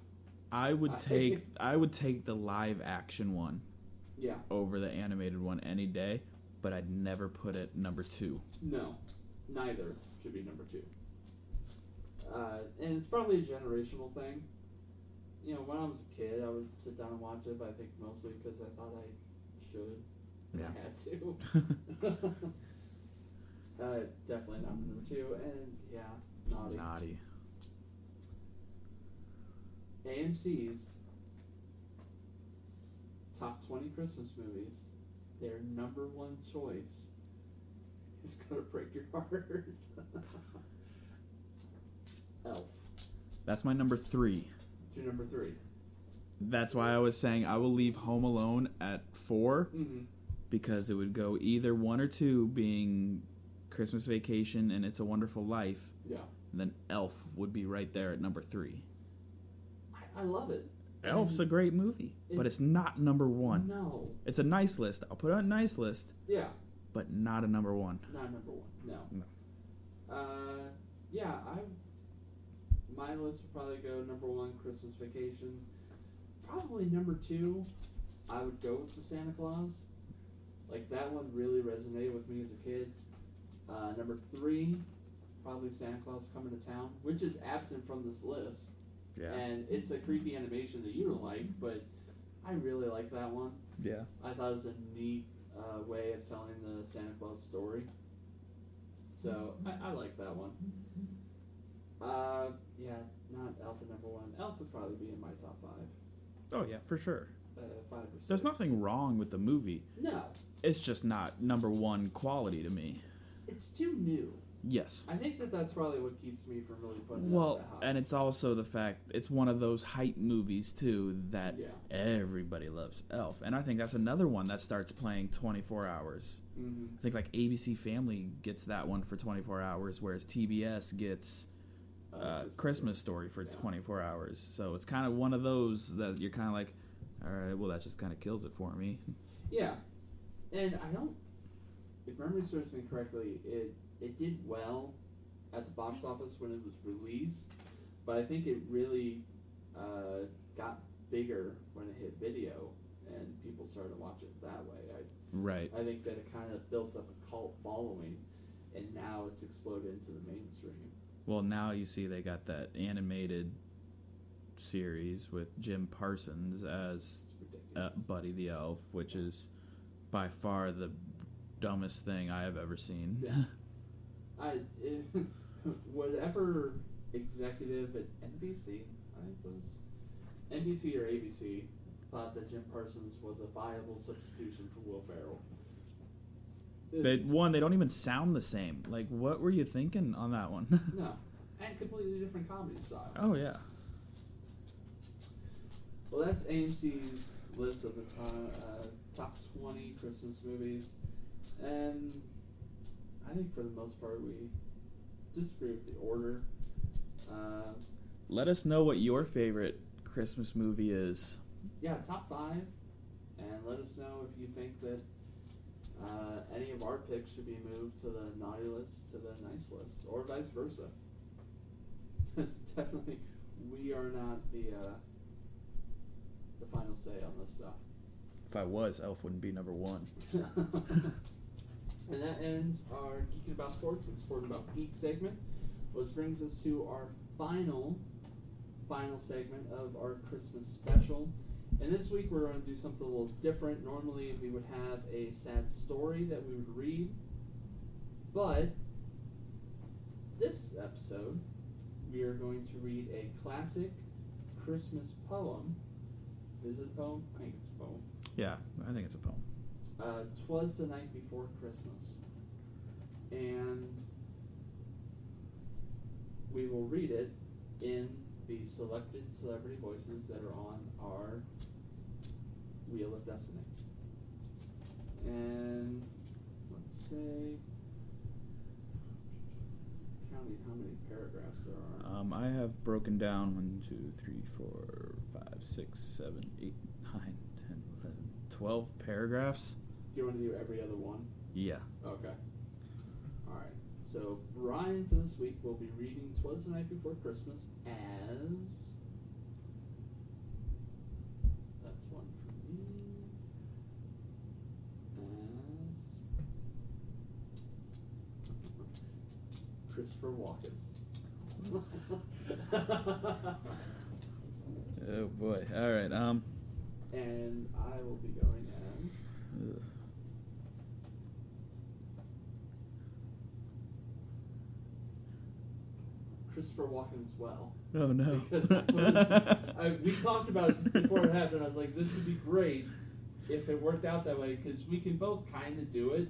I would take the live action one over the animated one any day, but I'd never put it number 2. No, neither should be number 2. And it's probably a generational thing. You know, when I was a kid, I would sit down and watch it, but I think mostly because I thought I should. And I had to. Definitely not number 2. And, Naughty. AMC's top 20 Christmas movies, their number 1 choice is going to break your heart. Elf. That's my number 3. Your number 3. That's why I was saying I will leave Home Alone at 4, because it would go either 1 or 2 being Christmas Vacation and It's a Wonderful Life. Yeah. And then Elf would be right there at number 3. I love it. Elf's a great movie, but it's not number 1. No. It's a nice list. I'll put it on a nice list. Yeah. But not a number 1. Not number 1. No. My list would probably go number 1, Christmas Vacation. Probably number 2, I would go with the Santa Claus. Like, that one really resonated with me as a kid. Number 3, probably Santa Claus Coming to Town, which is absent from this list. Yeah. And it's a creepy animation that you don't like, but I really like that one. Yeah. I thought it was a neat way of telling the Santa Claus story. So, I like that one. Not Elf at number 1. Elf would probably be in my top 5. Oh, yeah, for sure. 5 or 6. There's nothing wrong with the movie. No. It's just not number 1 quality to me. It's too new. Yes. I think that's probably what keeps me from really putting it out that high. And it's also the fact it's one of those hype movies, too, that everybody loves. Elf. And I think that's another one that starts playing 24 hours. Mm-hmm. I think, like, ABC Family gets that one for 24 hours, whereas TBS gets Christmas Story for 24 hours. So it's kind of one of those that you're kind of like, all right, well, that just kind of kills it for me. Yeah. And if memory serves me correctly, it did well at the box office when it was released, but I think it really got bigger when it hit video and people started to watch it that way. I think that it kind of built up a cult following, and now it's exploded into the mainstream. Well, now you see they got that animated series with Jim Parsons as Buddy the Elf, which is by far the dumbest thing I have ever seen. Yeah. Whatever executive at NBC, I think it was NBC or ABC, thought that Jim Parsons was a viable substitution for Will Ferrell. They don't even sound the same. Like, what were you thinking on that one? No. And completely different comedy style. Oh, yeah. Well, that's AMC's list of the top 20 Christmas movies. And I think for the most part we disagree with the order. Let us know what your favorite Christmas movie is. Yeah, top 5. And let us know if you think that any of our picks should be moved to the naughty list to the nice list, or vice versa. Because definitely we are not the final say on this stuff. If I was, Elf wouldn't be number 1. And that ends our Geeking About Sports and Sport About Geek segment, which brings us to our final segment of our Christmas special. And this week we're going to do something a little different. Normally we would have a sad story that we would read, but this episode we are going to read a classic Christmas poem. Is it a poem? I think it's a poem. Yeah, I think it's a poem. 'Twas the Night Before Christmas. And we will read it in the selected celebrity voices that are on our Wheel of Destiny. And let's say, counting how many paragraphs there are. I have broken down 1, 2, 3, 4, 5, 6, 7, 8, 9, 10, 11, 12 paragraphs. Do you want to do every other one? Yeah. Okay. Alright. So Bryan for this week will be reading 'Twas the Night Before Christmas as... That's one for me. As... Christopher Walken. Oh boy. All right. And I will be going as... Christopher Walken as well. Oh no. Because we talked about this before it happened. I was like, this would be great if it worked out that way, because we can both kind of do it.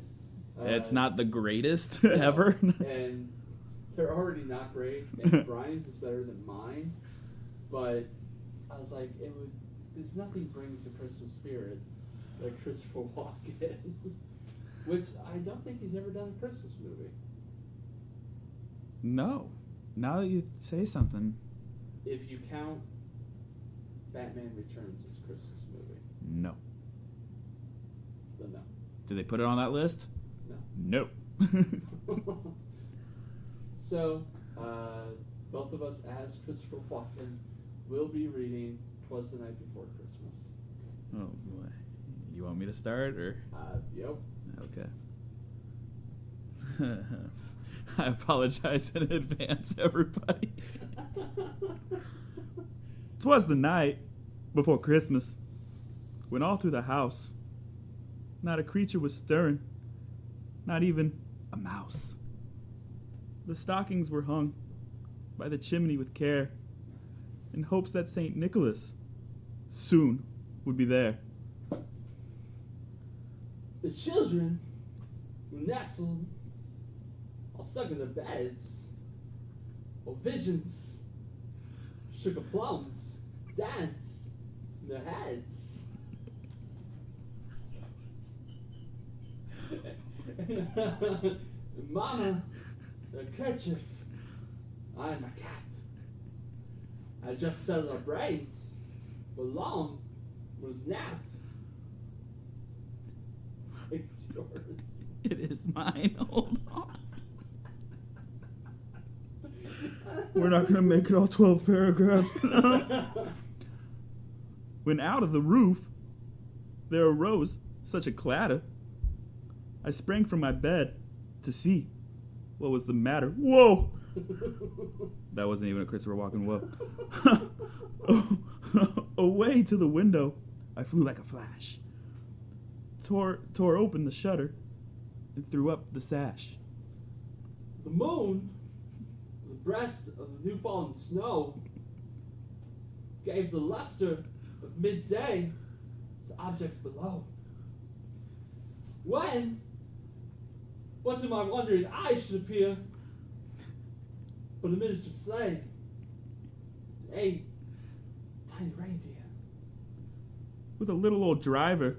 It's not the greatest no, ever. And they're already not great. And Bryan's is better than mine. But I was like, it would. Because nothing brings the Christmas spirit like Christopher Walken, which I don't think he's ever done a Christmas movie. No. Now that you say something. If you count Batman Returns as a Christmas movie. No. Then no. Did they put it on that list? No. Nope. So, both of us as Christopher Walken will be reading 'Twas the Night Before Christmas. Oh boy. You want me to start or? Yep. Okay. I apologize in advance, everybody. 'Twas the night before Christmas, when all through the house, not a creature was stirring, not even a mouse. The stockings were hung by the chimney with care, in hopes that St. Nicholas soon would be there. The children who nestled all stuck in their beds, or visions, sugar plums, dance in their heads. Mama, the kerchief, I'm a cap. I just settled our braids, but long was nap. It's yours. It is mine. Hold on. We're not going to make it all 12 paragraphs. When out of the roof there arose such a clatter, I sprang from my bed to see what was the matter. Whoa! That wasn't even a Christopher Walken whoa. Away to the window, I flew like a flash, tore open the shutter, and threw up the sash. The moon, the breast of the new fallen snow, gave the luster of midday to objects below. When, what to my wondering eyes should appear but a miniature sleigh, and 8 tiny reindeer, with a little old driver,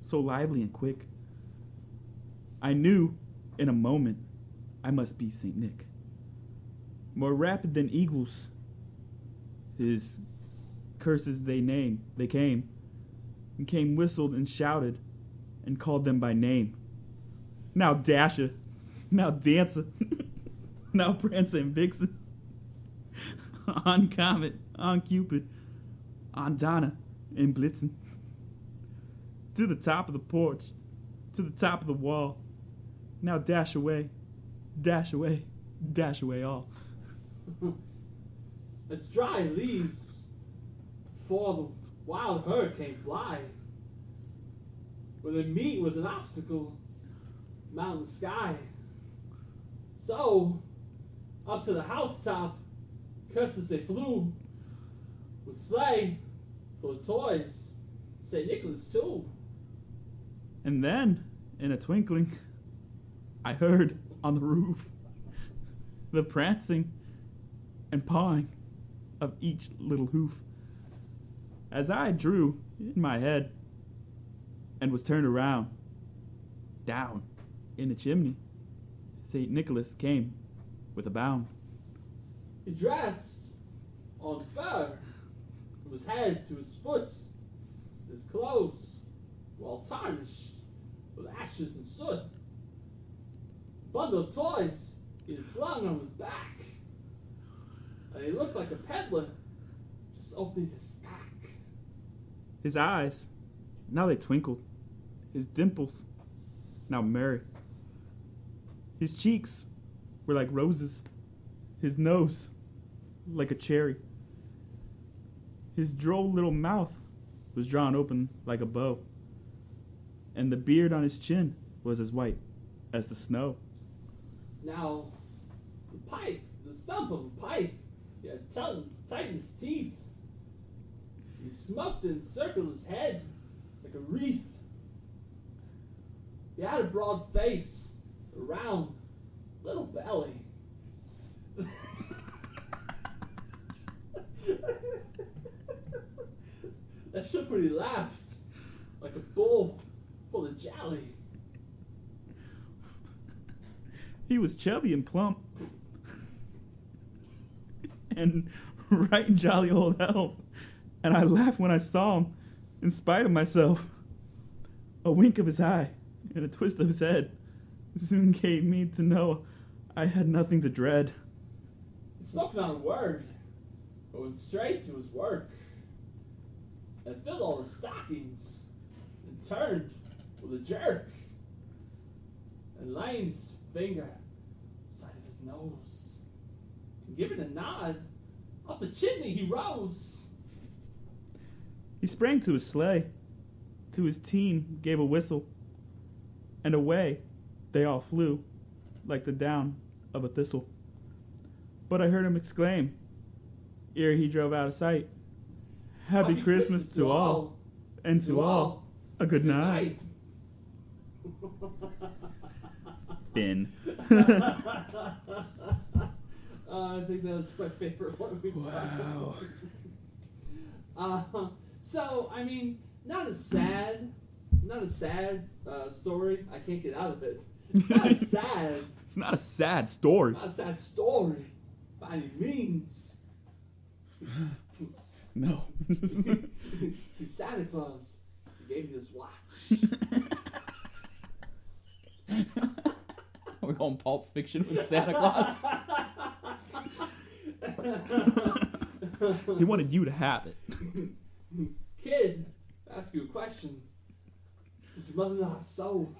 so lively and quick. I knew in a moment I must be St. Nick. More rapid than eagles, his curses they came, and came whistled and shouted, and called them by name. Now Dasher, now Dancer, now Prancer and Vixen, on Comet, on Cupid, on Donna and Blitzen. To the top of the porch, to the top of the wall. Now dash away, dash away, dash away all. As dry leaves before the wild hurricane fly, when they meet with an obstacle, mountain sky. So, up to the housetop, curses they flew, with sleigh full of toys, St. Nicholas too. And then, in a twinkling, I heard on the roof the prancing and pawing of each little hoof. As I drew in my head and was turned around, down in the chimney, St. Nicholas came with a bound. He dressed on fur, from his head to his foot. His clothes were all tarnished with ashes and soot. A bundle of toys He was flung on his back. And he looked like a peddler, just opening his pack. His eyes, now they twinkled. His dimples, now merry. His cheeks were like roses. His nose, like a cherry. His droll little mouth was drawn open like a bow. And the beard on his chin was as white as the snow. Now, the stump of a pipe, he had tongue tight in his teeth. He smoked and encircled his head like a wreath. He had a broad face, a round little belly. That shook when he laughed, like a bull full of jelly. He was chubby and plump. And right jolly old elf. And I laughed when I saw him, in spite of myself. A wink of his eye and a twist of his head soon gave me to know I had nothing to dread. He spoke not a word, but went straight to his work, and filled all the stockings, and turned with a jerk, and laying his finger inside of his nose, and giving a nod, up the chimney he rose. He sprang to his sleigh, to his team gave a whistle, and away they all flew, like the down of a thistle. But I heard him exclaim, ere he drove out of sight, Happy Christmas to all, and to all, a good night. Finn. I think that was my favorite one we've Wow. done. So, I mean, not a sad story. I can't get out of it. It's not sad. It's not a sad story. Not a sad story by any means. No. See, Santa Claus gave me this watch. We're going Pulp Fiction with Santa Claus. He wanted you to have it. Kid, ask you a question. Does your mother not sew?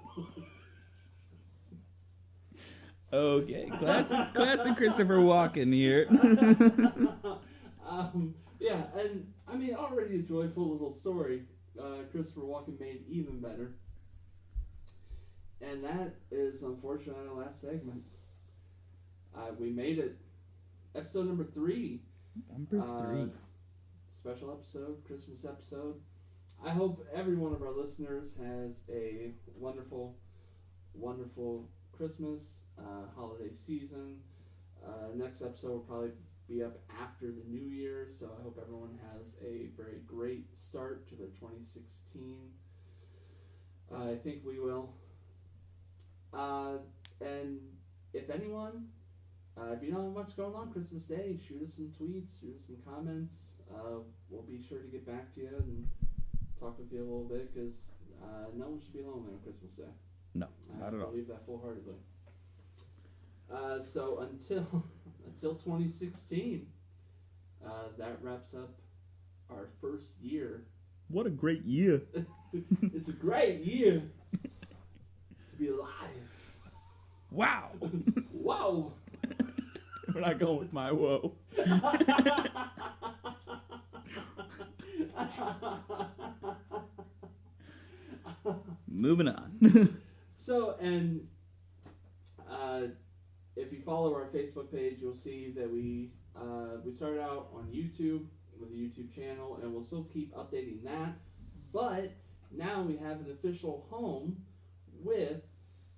Okay, classic Christopher Walken here. Yeah, and I mean, already a joyful little story. Christopher Walken made even better. And that is, unfortunately, our last segment. We made it. Episode number 3. Number 3. Special episode, Christmas episode. I hope every one of our listeners has a wonderful, wonderful Christmas, holiday season. Next episode will probably be up after the New Year, so I hope everyone has a very great start to their 2016. I think we will. And if anyone, if you don't have much going on Christmas Day, shoot us some tweets, shoot us some comments. We'll be sure to get back to you and talk with you a little bit, because no one should be lonely on Christmas Day. No, not at all. I believe that full-heartedly. So until 2016, that wraps up our first year. What a great year. It's a great year to be alive. Wow. Whoa. We're not going with my whoa. Moving on. So, and if you follow our Facebook page, you'll see that we started out on YouTube with a YouTube channel, and we'll still keep updating that. But now we have an official home with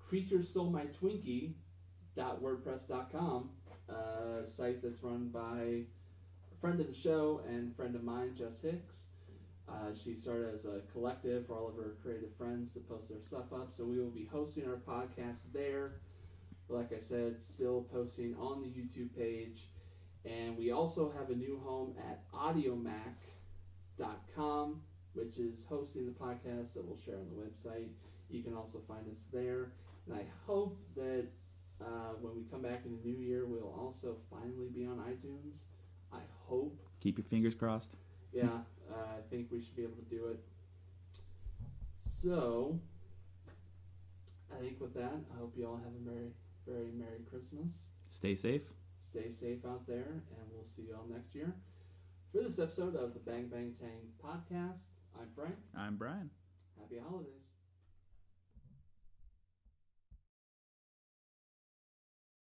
creaturestolemaTwinkie.wordpress.com, a site that's run by a friend of the show and friend of mine, Jess Hicks. She started as a collective for all of her creative friends to post their stuff up. So we will be hosting our podcast there. Like I said, still posting on the YouTube page. And we also have a new home at audiomac.com, which is hosting the podcast that we'll share on the website. You can also find us there. And I hope that When we come back in the new year, we'll also finally be on iTunes. I hope. Keep your fingers crossed. Yeah, I think we should be able to do it. So, I think with that, I hope you all have a very Merry Christmas. Stay safe. Stay safe out there, and we'll see you all next year. For this episode of the Bang Bang Tang podcast, I'm Frank. I'm Bryan. Happy holidays.